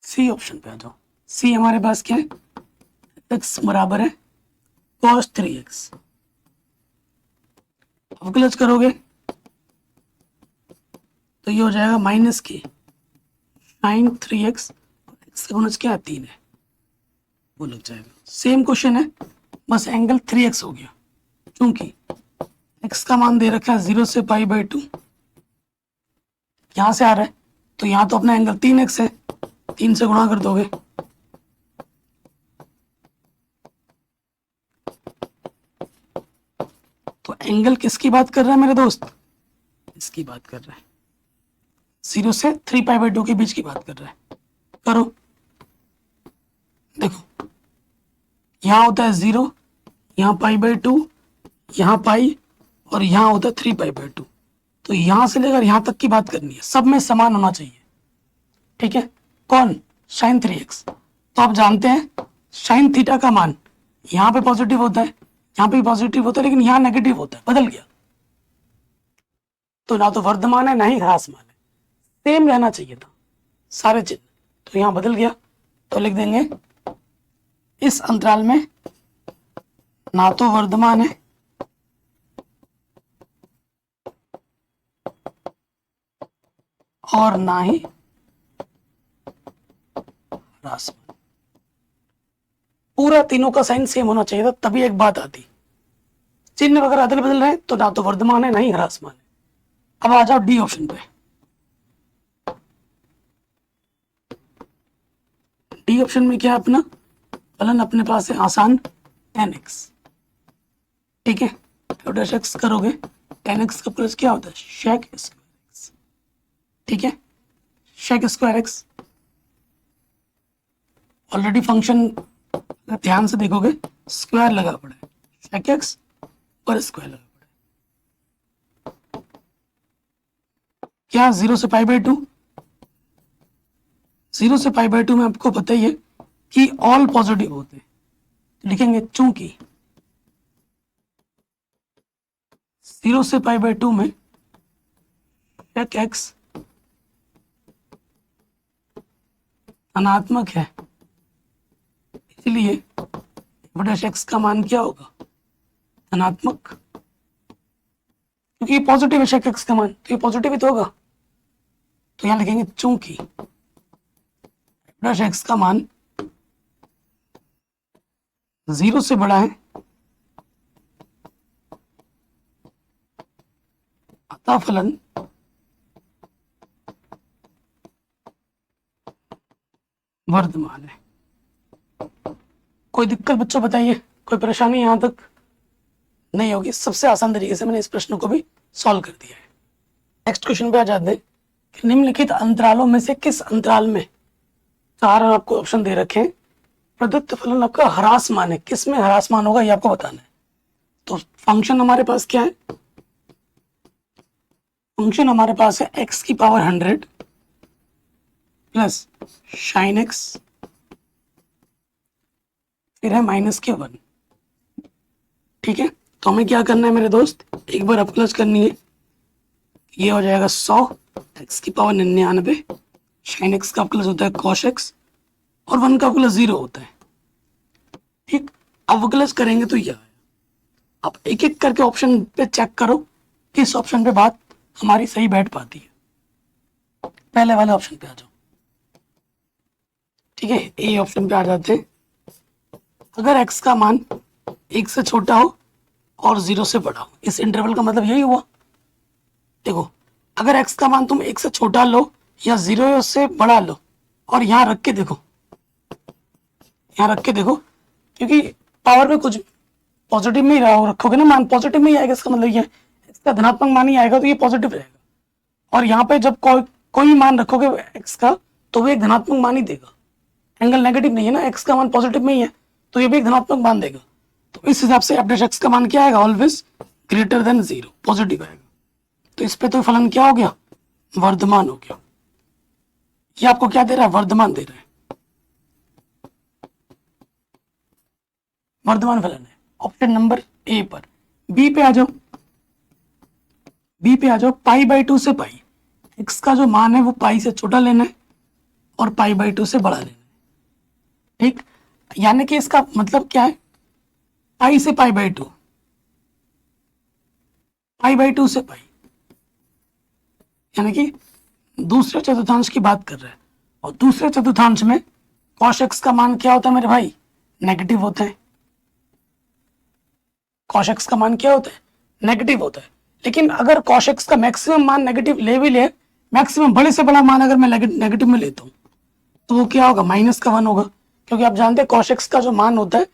सी ऑप्शन पे आ जाओ। सी हमारे पास क्या है, x बराबर है cos 3x। अवकलज करोगे तो ये हो जाएगा माइनस के sin 3x, x का गुणज क्या है, 3 है, वो लग जाएगा। सेम क्वेश्चन है, बस एंगल 3x हो गया, क्योंकि x का मान दे रखा है 0 से π/2, यहां से आ रहा है, तो यहां तो अपना एंगल 3x है, 3 से गुणा कर दोगे तो एंगल किसकी बात कर रहा है मेरे दोस्त, इसकी बात कर रहा है, 0 से 3π/2 के बीच की बात कर रहा है। करो, देखो यहां होता है 0, यहाँ π/2, यहाँ पाई, और यहाँ होता है 3π/2। तो यहां से लेकर यहां तक की बात करनी है, सब में समान होना चाहिए। ठीक है, कौन, sin 3x। तो आप जानते हैं sin थीटा का मान यहाँ पे पॉजिटिव होता है, यहाँ पे पॉजिटिव होता है लेकिन यहाँ नेगेटिव होता है, बदल गया। तो ना तो वर्धमान है ना ही ह्रासमान है, सेम रहना चाहिए था सारे चिन्ह, तो यहाँ बदल गया। तो लिख देंगे इस अंतराल में ना तो वर्धमान है और ना ही ह्रासमान। पूरा तीनों का साइन सेम होना चाहिए था, तभी एक बात आती। चिन्ह अगर अदल बदल रहे हैं तो ना तो वर्धमान है ना ही ह्रासमान है। अब आ जाओ डी ऑप्शन पे। डी ऑप्शन में क्या है अपना फलन अपने पास है आसान, tan x। ठीक है, डैश एक्स करोगे tan x का प्लस क्या होता है sec स्क्वायर x। ठीक है, sec square x already function ध्यान से देखोगे स्क्वायर लगा पड़ा है, sec x और स्क्वायर लगा पड़ा है। क्या 0 से पाई बाई 2, 0 से पाई बाई 2 में आपको पता ही है कि ऑल पॉजिटिव होते हैं, लिखेंगे चूंकि 0 से पाई बाई 2 में sec x धनात्मक है, इसलिए डैश x का मान क्या होगा धनात्मक, क्योंकि ये पॉजिटिव है sec x का मान, तो ये पॉजिटिव ही तो होगा। तो यहां लिखेंगे चूंकि डैश x का मान 0 से बड़ा है अतः फलन वर्धमान है। कोई दिक्कत बच्चों बताइए, कोई परेशानी यहां तक नहीं होगी। सबसे आसान तरीके से मैंने इस प्रश्न को भी सॉल्व कर दिया है। नेक्स्ट क्वेश्चन पे आ जाते हैं कि निम्नलिखित अंतरालों में से किस अंतराल में, चार आपको ऑप्शन दे रखे हैं, प्रदत्त फलन आपका ह्रासमान है, किस में ह्रासमान होगा ये आपको बताना है। तो फंक्शन हमारे पास क्या है, फंक्शन हमारे पास है x की पावर 100 प्लस sin x, फिर है माइनस के 1। ठीक है, तो हमें क्या करना है मेरे दोस्त, एक बार अपलस करनी है। ये हो जाएगा 100, x की पावर 99, sin x का प्लस होता है cos x और 1 का प्लस 0 होता है। ठीक, अवकलज करेंगे तो ये आएगा। अब एक एक करके ऑप्शन पे चेक करो किस ऑप्शन पे बात हमारी सही बैठ पाती है। पहले वाले ऑप्शन पे आ जाओ। ठीक है, ए ऑप्शन पे आ जाते हैं। अगर x का मान 1 से छोटा हो और 0 से बड़ा हो, इस इंटरवल का मतलब यही हुआ। देखो, अगर x का मान तुम 1 से छोटा लो या 0 से बड़ा लो और यहाँ रख के देखो, यहाँ रख के देखो, क्योंकि पावर में कुछ पॉजिटिव में ही रखोगे ना, मान पॉजिटिव में ही आएगा, इसका मतलब ये है इसका धनात्मक मान ही आएगा, तो ये पॉजिटिव रहेगा। और यहाँ पे जब कोई मान रखोगे x का तो वो एक धनात्मक मान ही देगा, एंगल नेगेटिव नहीं है ना, x का मान पॉजिटिव में ही है तो ये भी एक धनात्मक मान देगा। तो इस हिसाब से f x का मान क्या आएगा, ऑलवेज ग्रेटर देन 0, पॉजिटिव आएगा। तो इस पे तो फलन क्या हो गया, वर्धमान हो गया। ये आपको क्या दे रहा है, वर्धमान दे रहा है, वर्धमान फलन है। ऑप्शन नंबर ए पर। बी पे आ जाओ, बी पे आ जाओ, पाई बाई 2 से पाई, x का जो मान है वो पाई से छोटा लेना है और पाई बाई 2 से बड़ा लेना है। ठीक, यानी कि इसका मतलब क्या है, पाई से पाई बाई 2, पाई बाई 2 से पाई, यानी कि दूसरे चतुर्थांश की बात कर रहा है। और दूसरे चतुर्थांश में cos x का मान क्या होता है मेरे भाई, नेगेटिव होता है। cos x का मान क्या होता है, नेगेटिव होता है। लेकिन अगर cos x का मैक्सिमम मान नेगेटिव ले भी ले, मैक्सिमम बड़े से बड़ा मान अगर मैं नेगेटिव में लेता हूँ तो वो क्या होगा, माइनस का 1 होगा। क्योंकि आप जानते हैं cos x का जो मान होता है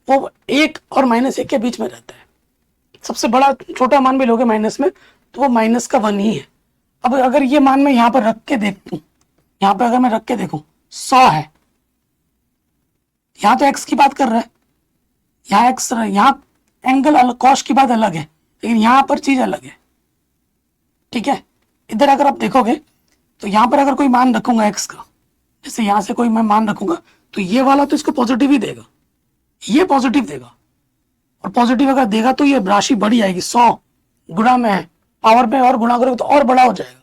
वो 1 और -1 के बीच में रहता है। सबसे बड़ा छोटा मान भी लोगे माइनस में तो वो माइनस का 1 ही है। अब अगर ये मान मैं यहाँ पर रख के देखूं, यहाँ पे अगर मैं रख के देखूं 100 है, यहाँ तो x की बात कर रहा है, यहाँ x, यहाँ एंगल अलग, कॉस की बात अलग है, लेकिन यहाँ पर चीज अलग है। ठीक है, इधर अगर आप देखोगे तो यहाँ पर अगर कोई मान रखूंगा x का, जैसे यहाँ से कोई मैं मान रखूंगा तो ये वाला तो इसको पॉजिटिव ही देगा, ये पॉजिटिव देगा। और पॉजिटिव अगर देगा तो ये राशि बड़ी आएगी, 100 गुणा में है, पावर में और गुणा करोगे तो और बड़ा हो जाएगा,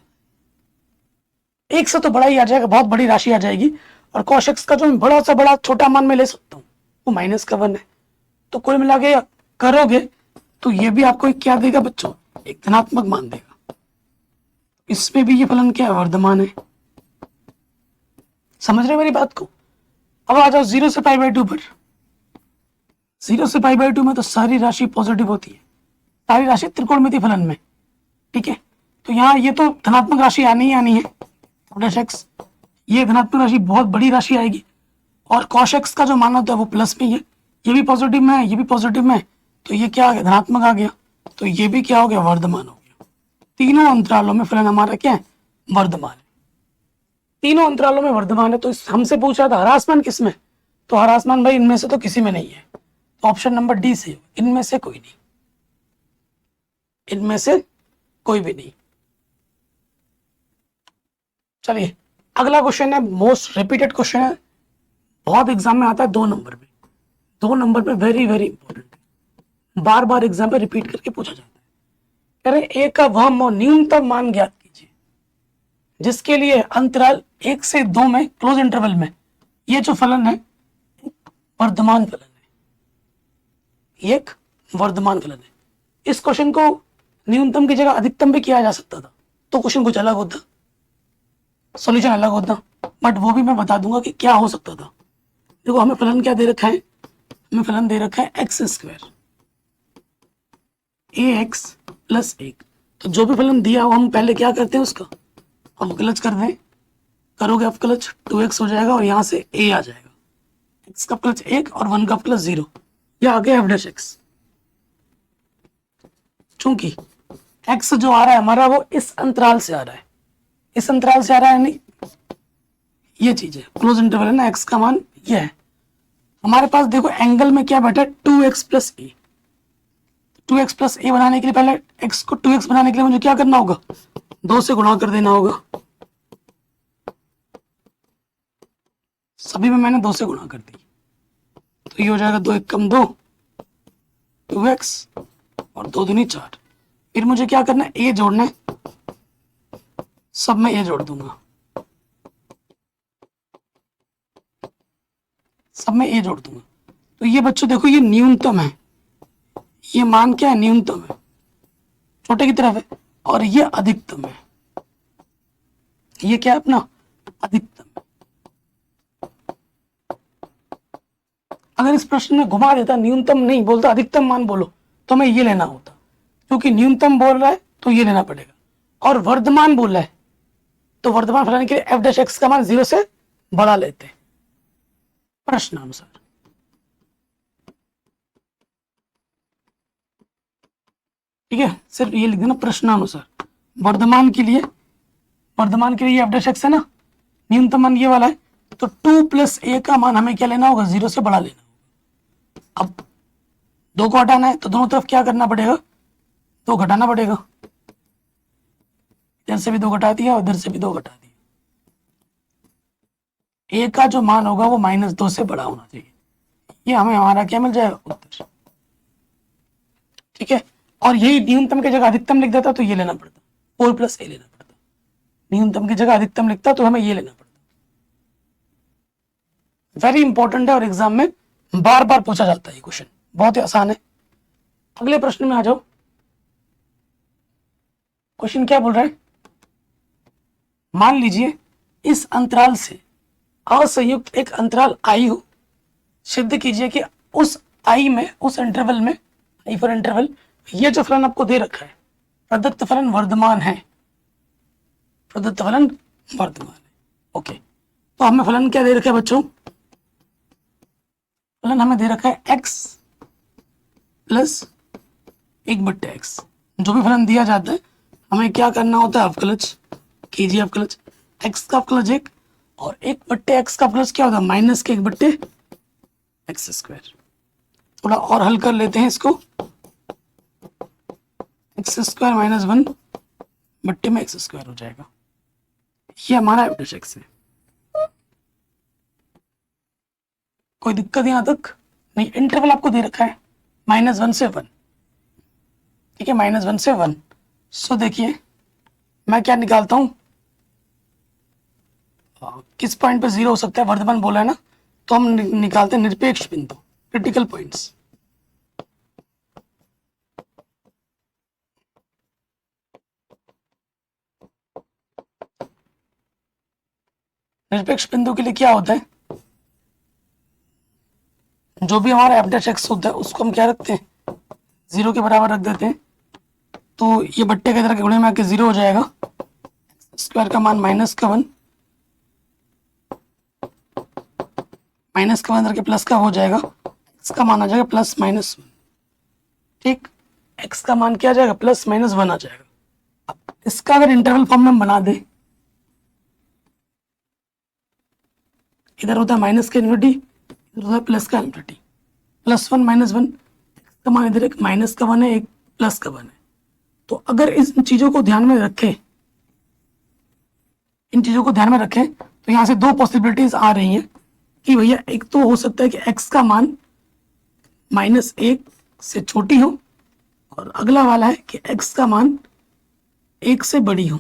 एक से तो बड़ा ही आ जाएगा, बहुत बड़ी राशि आ जाएगी। और cos x का जो बड़ा से बड़ा छोटा मान मैं ले सकता हूँ वो -1 है। तो कुल मिला के करोगे तो ये भी आपको क्या देगा बच्चों, एक धनात्मक मान देगा। इसमें भी ये फलन क्या है, वर्धमान है। समझ रहे मेरी बात को? अब आ जाओ 0 से π/2 पर। 0 से π/2 में तो सारी राशि पॉजिटिव होती है, सारी राशि त्रिकोणमिति फलन में, ठीक है। तो यहाँ ये तो धनात्मक राशि आनी ही आनी है, x, ये धनात्मक राशि बहुत बड़ी राशि आएगी। और cos x का जो मान होता है वो प्लस में ही है, ये भी पॉजिटिव में है, ये भी पॉजिटिव में है, तो ये क्या आ गया, धनात्मक आ गया। तो ये भी क्या हो गया, वर्धमान हो गया। तीनों अंतरालों में फलन हमारा क्या है, वर्धमान है। तीनों अंतरालों में वर्धमान है। तो हमसे पूछा था ह्रासमान किसमें, तो ह्रासमान भाई इनमें से तो किसी में नहीं है, तो ऑप्शन नंबर डी से, इनमें से कोई नहीं, इनमें से कोई भी नहीं। चलिए अगला क्वेश्चन है, मोस्ट रिपीटेड क्वेश्चन है, बहुत एग्जाम में आता है, 2 नंबर में, 2 नंबर में वेरी वेरी इंपॉर्टेंट, बार बार एग्जाम में रिपीट करके पूछा जाता है। कह रहे a का वह न्यूनतम मान ज्ञात कीजिए जिसके लिए अंतराल 1 से 2 में क्लोज इंटरवल में ये जो फलन है वर्धमान फलन है, एक वर्धमान फलन है। इस क्वेश्चन को न्यूनतम की जगह अधिकतम भी किया जा सकता था, तो क्वेश्चन कुछ अलग होता, सॉल्यूशन अलग होता, बट वो भी मैं बता दूंगा कि क्या हो सकता था। देखो हमें फलन क्या दे रखा है, हमें फलन दे रखा है x², ax + 1। तो जो भी फलन दिया वो हम पहले क्या करते हैं, उसका अवकलज कर दें, करोगे अवकलज 2x हो जाएगा और यहाँ से a आ जाएगा, x का अवकलज 1 और 1 का अवकलज 0, यह आ गया f'(x). चूंकि x जो आ रहा है हमारा वो इस अंतराल से आ रहा है, इस अंतराल से आ रहा है, नहीं ये चीज है, क्लोज इंटरवल है ना, x का मान ये है। हमारे पास देखो एंगल में क्या बैठा है, 2x + a। 2x + a बनाने के लिए पहले x को 2x बनाने के लिए मुझे क्या करना होगा, 2 से गुणा कर देना होगा। सभी में मैंने 2 से गुणा कर दी, तो ये हो जाएगा 2 × 1 = 2, 2x और 2 दूनी 4। फिर मुझे क्या करना है, a जोड़ना है, सब में a जोड़ दूंगा, सब में a जोड़ दूंगा। तो ये बच्चों देखो ये न्यूनतम है, ये मान क्या है, न्यूनतम है, छोटे की तरफ है, और ये अधिकतम है, ये क्या है अपना अधिकतम है। अगर इस प्रश्न में घुमा देता, न्यूनतम नहीं बोलता, अधिकतम मान बोलो, तो हमें ये लेना होता, क्योंकि न्यूनतम बोल रहा है तो ये लेना पड़ेगा, और वर्धमान बोल रहा है तो वर्धमान फलन के लिए f'(x) का मान 0 से बड़ा लेते हैं प्रश्नानुसार। ठीक है, सिर्फ ये लिख देना प्रश्नानुसार। वर्धमान के लिए ये f'(x) है ना, न्यूनतम मान ये वाला है, तो 2 + a का मान हमें क्या लेना होगा, 0 से बड़ा लेना होगा। अब 2 को हटाना है तो दोनों तरफ क्या करना पड़ेगा, 2 घटाना पड़ेगा, इधर से भी 2 घटा दिया और इधर से भी 2 घटा दिया। a का जो मान होगा वो -2 से बड़ा होना चाहिए, ये हमें हमारा क्या मिल जाएगा, उत्तर। ठीक है, और यही न्यूनतम की जगह अधिकतम लिख देता तो ये लेना पड़ता, 4 + a लेना पड़ता, न्यूनतम की जगह अधिकतम लिखता तो हमें ये लेना पड़ता। वेरी इंपॉर्टेंट है और एग्जाम में बार बार पूछा जाता है ये क्वेश्चन, बहुत ही आसान है। अगले प्रश्न में आ जाओ। क्वेश्चन क्या बोल रहा है, मान लीजिए इस अंतराल से असंयुक्त एक अंतराल आई हो, सिद्ध कीजिए कि उस आई में, उस इंटरवल में, आई फॉर इंटरवल, ये जो फलन आपको दे रखा है प्रदत्त फलन वर्धमान है, प्रदत्त फलन वर्धमान है। ओके, तो हमें फलन क्या दे रखा है बच्चों, फलन हमें दे रखा है x + 1/x। जो भी फलन दिया जाता है हमें क्या करना होता है, अवकलज कीजिए, अवकलज x का अवकलज 1 और 1/x का अवकलज क्या होता है, -1/x²। थोड़ा और हल कर लेते हैं इसको, x² - 1/x² हो जाएगा, ये हमारा f'(x) है। कोई दिक्कत यहां तक नहीं, इंटरवल आपको दे रखा है, -1 से 1, ठीक है, -1 से 1। सो देखिए मैं क्या निकालता हूँ, किस पॉइंट पे 0 हो सकता है, वर्धमान बोला है ना, तो हम निकालते हैं निरपेक्ष बिंदु, क्रिटिकल पॉइंट्स। निरपेक्ष बिंदु के लिए क्या होता है, जो भी हमारा एफ डैश एक्स होता है उसको हम क्या रखते हैं, 0 के बराबर रख देते हैं। तो ये बट्टे के तरह के गुणे में आके 0 हो जाएगा, स्क्वायर का मान -1, -1 करके प्लस का हो जाएगा, एक्स का मान आ जाएगा +-1, ठीक, एक्स का मान क्या आ जाएगा, +-1 आ जाएगा। अब इसका अगर इंटरवल फॉर्म में हम बना दे, इधर होता है माइनस का इन्वर्टी, इधर होता है प्लस का इन्वर्टी, +1 -1, एक्स का मान इधर एक माइनस का 1 है, एक प्लस का 1 है। तो अगर इन चीजों को ध्यान में रखें, तो यहाँ से दो पॉसिबिलिटीज आ रही हैं कि भैया एक तो हो सकता है कि x का मान -1 से छोटी हो, और अगला वाला है कि x का मान 1 से बड़ी हो।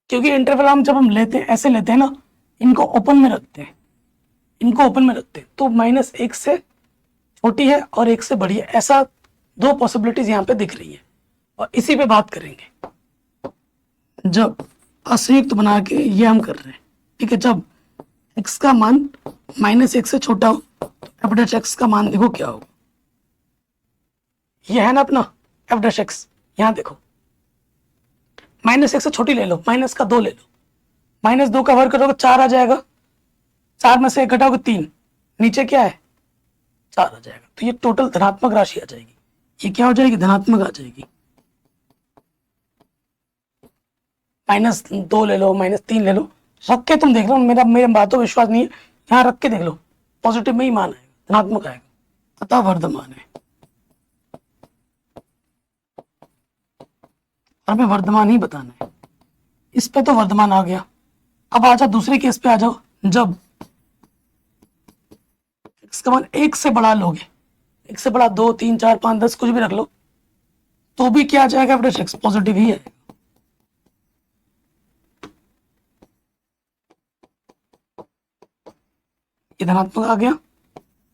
क्योंकि इंटरवल हम लेते हैं, ऐसे लेते हैं ना, इनको ओपन में रखते हैं, तो -1 से छोटी है और 1 से बड़ी है, ऐसा दो पॉसिबिलिटीज यहाँ पे दिख रही है। और इसी पे बात करेंगे जब असंयुक्त बना के ये हम कर रहे हैं, ठीक है। जब x का मान -1 से छोटा हो तो एफ डैश एक्स का मान देखो क्या होगा, ये है ना अपना एफ डैश एक्स, यहाँ देखो, -1 से छोटी ले लो, -2 ले लो, -2 का वर्ग करोगे 4 आ जाएगा, 4 में से 1 घटाओगे 3, नीचे क्या है 4 आ जाएगा। तो ये टोटल धनात्मक राशि आ जाएगी, ये क्या हो जाएगी, धनात्मक आ जाएगी। -2 ले लो, -3 ले लो, रख के तुम देख लो, मेरे बातों विश्वास नहीं है, यहाँ रख के देख लो, पॉजिटिव में ही मान आएगा, धनात्मक आएगा, अतः वर्धमान है, और हमें वर्धमान ही बताना है। इस पे तो वर्धमान आ गया। अब आ जाओ दूसरे केस पे आ जाओ, जब x का मान 1 से बड़ा लोगे, 1 से बड़ा 2, 3, 4, 5, 10 कुछ भी रख लो, तो भी क्या आ जाएगा, एफ डैश एक्स पॉजिटिव ही है। ये धनात्मक आ गया,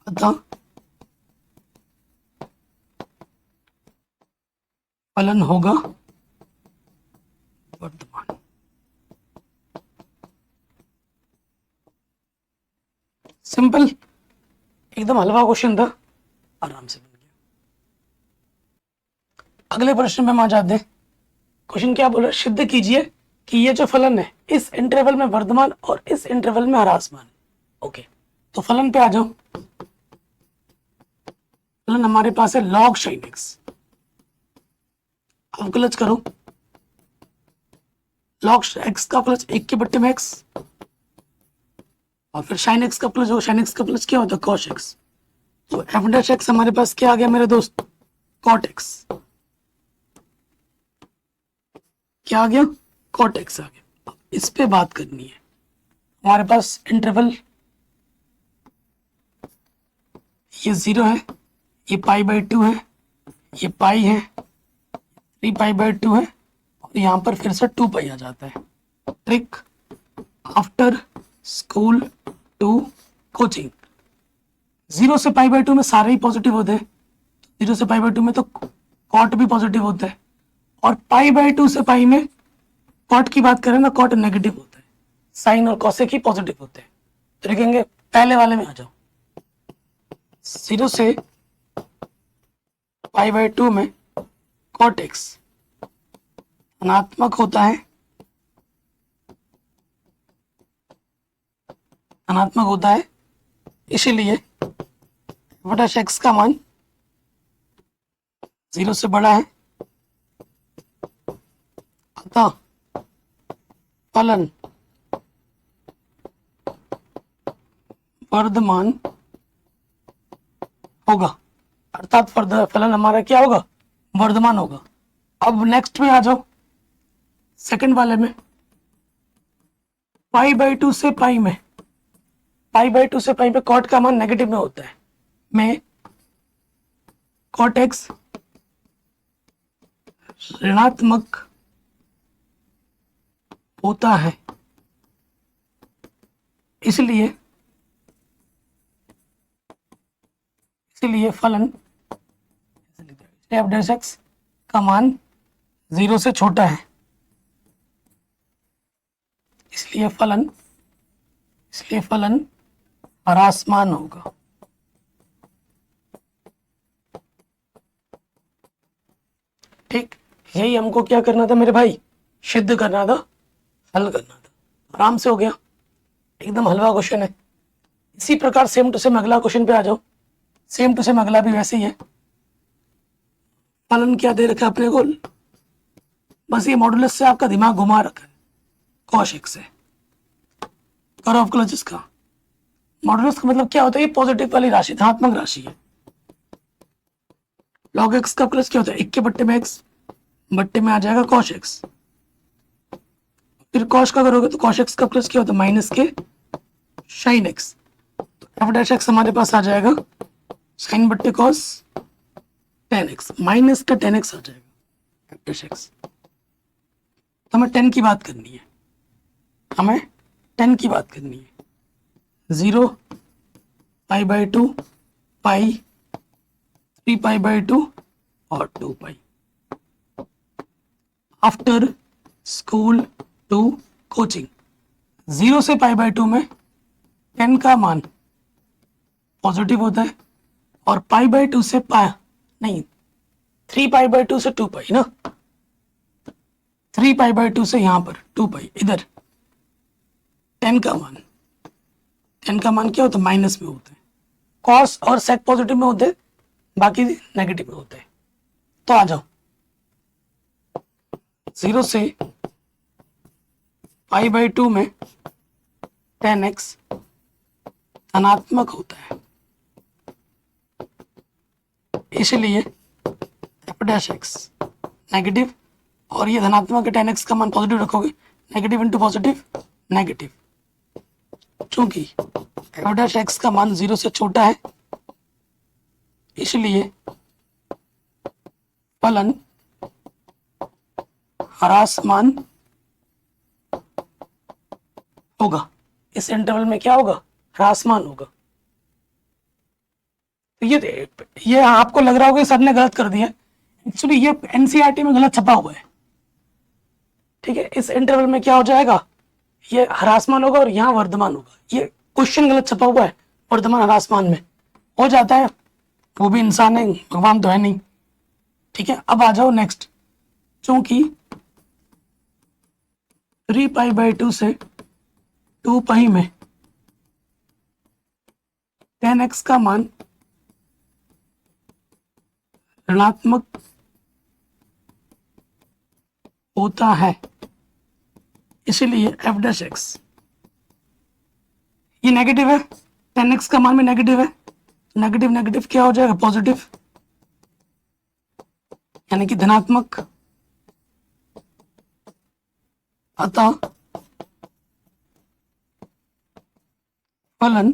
अतः फलन होगा वर्धमान। सिंपल, एकदम हलवा क्वेश्चन था, आराम से बन गया। अगले प्रश्न में हम आ जाते हैं। क्वेश्चन क्या बोल रहा है, सिद्ध कीजिए कि ये जो फलन है इस इंटरवल में वर्धमान और इस इंटरवल में ह्रासमान। ओके, तो फलन पे आ जाओ। फलन हमारे पास है log sin x, अवकलज करो, log x का प्लस 1 के बट्टे में x, और फिर sin x का प्लस, जो sin x का प्लस क्या होता है, cos x। तो एफ डैश एक्स हमारे पास क्या आ गया मेरे दोस्त, cot x, क्या आ गया, cot x आ गया। इस पे बात करनी है, हमारे पास इंटरवल ये 0 है, ये π/2 है, ये पाई है, 3π/2 है, और यहाँ पर फिर से 2π आ जाता है। Trick after school to coaching, 0 से π/2 में सारे ही पॉजिटिव होते हैं, 0 से π/2 में तो कॉट भी पॉजिटिव होता है, और π/2 से पाई में कॉट की बात करें ना, कॉट नेगेटिव होता है, साइन और कॉसेक ही पॉजिटिव होते हैं। तो लिखेंगे पहले वाले में आ जाओ, 0 से π/2 में कॉट एक्स धनात्मक होता है, इसीलिए डैश एक्स का मान 0 से बड़ा है, अतः फलन वर्धमान होगा, अर्थात फलन हमारा क्या होगा, वर्धमान होगा। अब नेक्स्ट में आ जाओ, सेकंड वाले में, π/2 से पाई में, कॉट का मान नेगेटिव में होता है, में cot x ऋणात्मक होता है, इसलिए फलन f डैश x का मान 0 से छोटा है, इसलिए फलन ह्रासमान होगा। ठीक, यही हमको क्या करना था मेरे भाई, सिद्ध करना था, हल करना था। आराम से हो गया, एकदम हलवा क्वेश्चन है। इसी प्रकार सेम टू सेम अगला क्वेश्चन पे आ जाओ। सेम टू सेम अगला भी वैसे ही है। फलन क्या दे रखा है अपने को, बस ये मॉडुलस से आपका दिमाग घुमा रखा है, कॉस एक्स है। करो ऑफ क्लोज का मॉडुलस का मतलब क्या होता है, ये पॉजिटिव वाली राशि, धनात्मक राशि है। लॉग एक्स का प्लस क्या होता है, 1 के बट्टे में एक्स, बट्टे में आ जाएगा कॉस एक्स। फिर कॉस का करोगे तो कॉस एक्स का प्लस क्या होता है, माइनस के साइन एक्स। तो एफ डैश एक्स हमारे पास आ जाएगा साइन बट्टे कॉस टेन एक्स, माइनस का टेन एक्स आ जाएगा एफ डैश एक्स। हमें 10 की बात करनी है, हमें 10 की बात करनी है। 0 pi by 2 pi 3 pi by 2 और 2 पाई। आफ्टर स्कूल टू कोचिंग, 0 से पाई बाई 2 में 10 का मान पॉजिटिव होता है, और पाई बाई 2 से नहीं 3 पाई बाई 2 से 2 पाई ना, 3 पाई बाई 2 से यहां पर 2 पाई, इधर 10 का मान क्या होता है, माइनस में होता है। कॉस और सेक पॉजिटिव में होते हैं, बाकी नेगेटिव में होते हैं। तो आ जाओ, 0 से पाई बाई 2 में 10x धनात्मक होता है, इसलिए एफ डैश एक्स नेगेटिव, और ये धनात्मक 10x का मान पॉजिटिव रखोगे, नेगेटिव इंटू पॉजिटिव नेगेटिव। चूंकि एफ डैश एक्स का मान 0 से छोटा है, इसलिए फलन ह्रासमान होगा। इस इंटरवल में क्या होगा, ह्रासमान होगा। तो ये आपको लग रहा होगा कि सर ने गलत कर दिया, एक्चुअली ये एनसीईआरटी में गलत छपा हुआ है। ठीक है, इस इंटरवल में क्या हो जाएगा, ये ह्रासमान होगा और यहाँ वर्धमान होगा। ये क्वेश्चन गलत छपा हुआ है, वर्धमान ह्रासमान में हो जाता है, वो भी इंसान है, भगवान तो है नहीं। ठीक है, अब आ जाओ नेक्स्ट। चूंकि 3 पाई बाई 2 से 2 पाई में 10x का मान ऋणात्मक होता है, इसलिए एफ डैश एक्स, ये नेगेटिव है, 10x का मान में नेगेटिव है, नेगेटिव नेगेटिव क्या हो जाएगा, पॉजिटिव, यानी कि धनात्मक। अतः फलन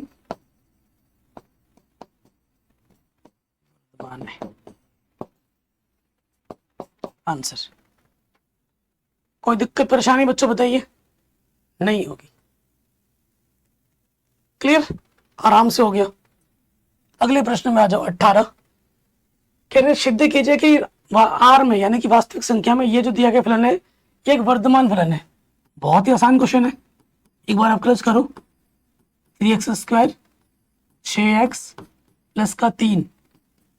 आंसर। कोई दिक्कत परेशानी बच्चों बताइए, नहीं होगी, क्लियर, आराम से हो गया। अगले प्रश्न में आ जाओ 18। कह रहे सिद्ध कीजिए कि आर में यानी कि वास्तविक संख्या में ये जो दिया गया फलन है ये एक वर्धमान फलन है। बहुत ही आसान क्वेश्चन है, एक बार आप क्लोज करो। 3x स्क्वायर 6x प्लस का 3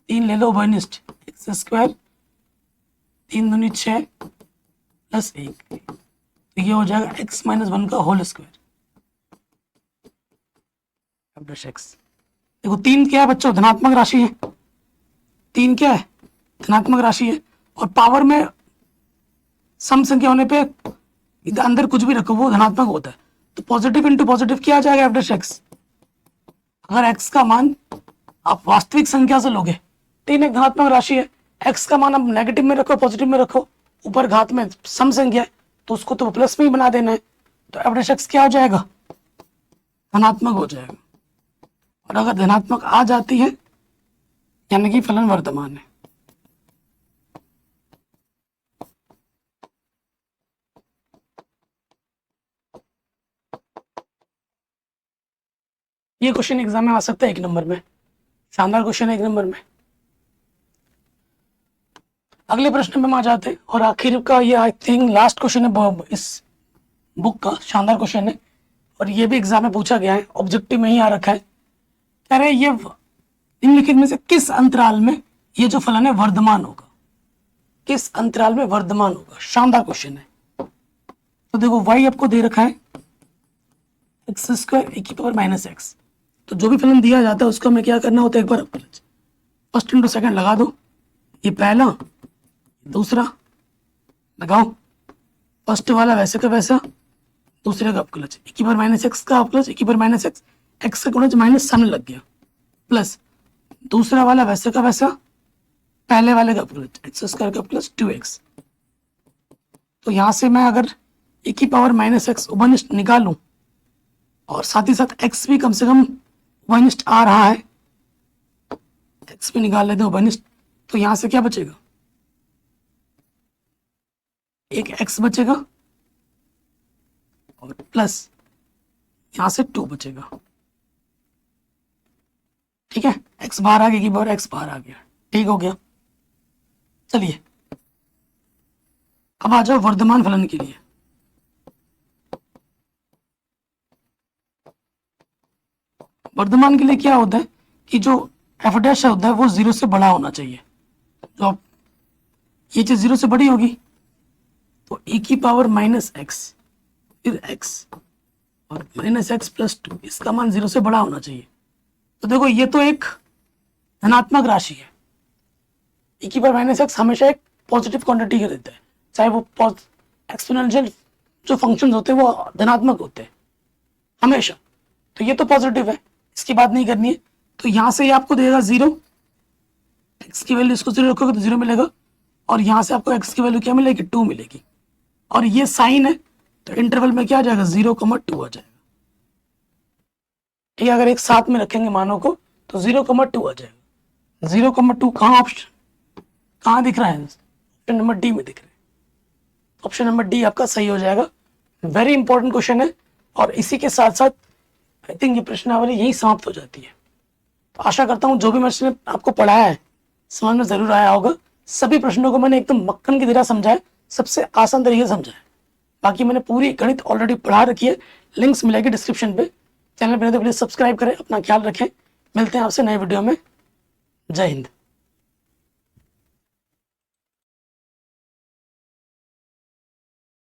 ले लो उभयनिष्ठ, एक्स स्क्वायर 3 दूनी 6 प्लस 1, तो ये हो जाएगा x माइनस 1 का होल स्क्वायर। देखो 3 क्या है बच्चों, धनात्मक राशि है। 3 क्या है, धनात्मक राशि है, और पावर में सम संख्या होने पे इधर अंदर कुछ भी रखो वो धनात्मक होता है। तो पॉजिटिव इंटू पॉजिटिव क्या आ जाएगा एफ डैश एक्स। अगर x का मान आप वास्तविक संख्या से लोगे, 3 एक धनात्मक राशि है, x का मान आप नेगेटिव में रखो पॉजिटिव में रखो, ऊपर घात में सम संख्या है तो उसको तो प्लस में ही बना देना है। तो एफ डैश एक्स क्या हो जाएगा, धनात्मक हो जाएगा। और अगर धनात्मक आ जाती है यानी कि फलन वर्तमान है। ये क्वेश्चन एग्जाम में आ सकता है 1 नंबर में, शानदार क्वेश्चन है 1 नंबर में। अगले प्रश्न में हम आ जाते हैं और आखिर का ये आई थिंक लास्ट क्वेश्चन है इस बुक का, शानदार क्वेश्चन है और ये भी एग्जाम में पूछा गया है, ऑब्जेक्टिव में ही आ रखा है। कह रहे ये निम्नलिखित में से किस अंतराल में ये जो फलन है वर्धमान होगा, किस अंतराल में वर्धमान होगा, शानदार क्वेश्चन है। तो देखो y आपको दे रखा है एक्स स्क्वायर e की पावर माइनस एक्स, तो जो भी फलन दिया जाता है उसको हमें क्या करना होता है, एक बार फर्स्ट इंटू सेकंड लगा दो, ये पहला दूसरा लगाओ, फर्स्ट वाला वैसे का वैसा, दूसरे का अपकलज e की पावर माइनस एक्स का अपकलज e की पावर माइनस एक्स, एक्स का गुणज माइनस सामने लग गया, प्लस दूसरा वाला वैसे का वैसा, पहले वाले का अपकलज एक्स स्क्वायर का प्लस 2x। तो यहां से मैं अगर e की पावर माइनस एक्स उभयनिष्ठ निकालूं और साथ ही साथ x भी कम से कम उभयनिष्ठ आ रहा है, x भी निकाल लेते हैं उभयनिष्ठ, तो यहां से क्या बचेगा, एक x बचेगा और प्लस यहां से 2 बचेगा। ठीक है, x बाहर आ गया, की पावर x बाहर आ गया, ठीक हो गया। चलिए अब आ जाओ वर्धमान फलन के लिए। वर्धमान के लिए क्या होता है कि जो एफ डैश होता है वो 0 से बड़ा होना चाहिए। तो अब ये चीज 0 से बड़ी होगी तो e की पावर माइनस एक्स फिर x और माइनस एक्स प्लस 2, इसका मान 0 से बड़ा होना चाहिए। तो देखो ये तो एक धनात्मक राशि है, e की पावर माइनस एक्स हमेशा एक पॉजिटिव क्वांटिटी का देता है, चाहे वो एक्सपोनेंशियल जो फंक्शंस होते हैं वो धनात्मक होते हैं हमेशा, तो ये तो पॉजिटिव है, इसकी बात नहीं करनी है। तो यहां से ये आपको देगा 0, x की वैल्यू इसको 0 रखोगे तो 0 मिलेगा और यहां से आपको x की वैल्यू क्या मिलेगी, 2 मिलेगी, और ये साइन है तो इंटरवल में क्या आ जाएगा, 0,2 आ जाएगा। ठीक है, अगर एक साथ में रखेंगे मानों को तो 0,2 आ जाएगा। 0,2 कहाँ ऑप्शन कहाँ दिख रहा है, ऑप्शन नंबर डी में दिख रहा है, ऑप्शन नंबर डी आपका सही हो जाएगा। वेरी इंपॉर्टेंट क्वेश्चन है और इसी के साथ साथ आई थिंक ये प्रश्नावली यही समाप्त हो जाती है। तो आशा करता हूँ जो भी मैंने आपको पढ़ाया है समझ में जरूर आया होगा। सभी प्रश्नों को मैंने एकदम मक्खन की तरह समझाया, सबसे आसान तरीके से समझाया। बाकी मैंने पूरी गणित ऑलरेडी पढ़ा रखी है, लिंक्स मिलेगी डिस्क्रिप्शन पे। चैनल पर तो प्लीज सब्सक्राइब करें, अपना ख्याल रखें, मिलते हैं आपसे नए वीडियो में। जय हिंद।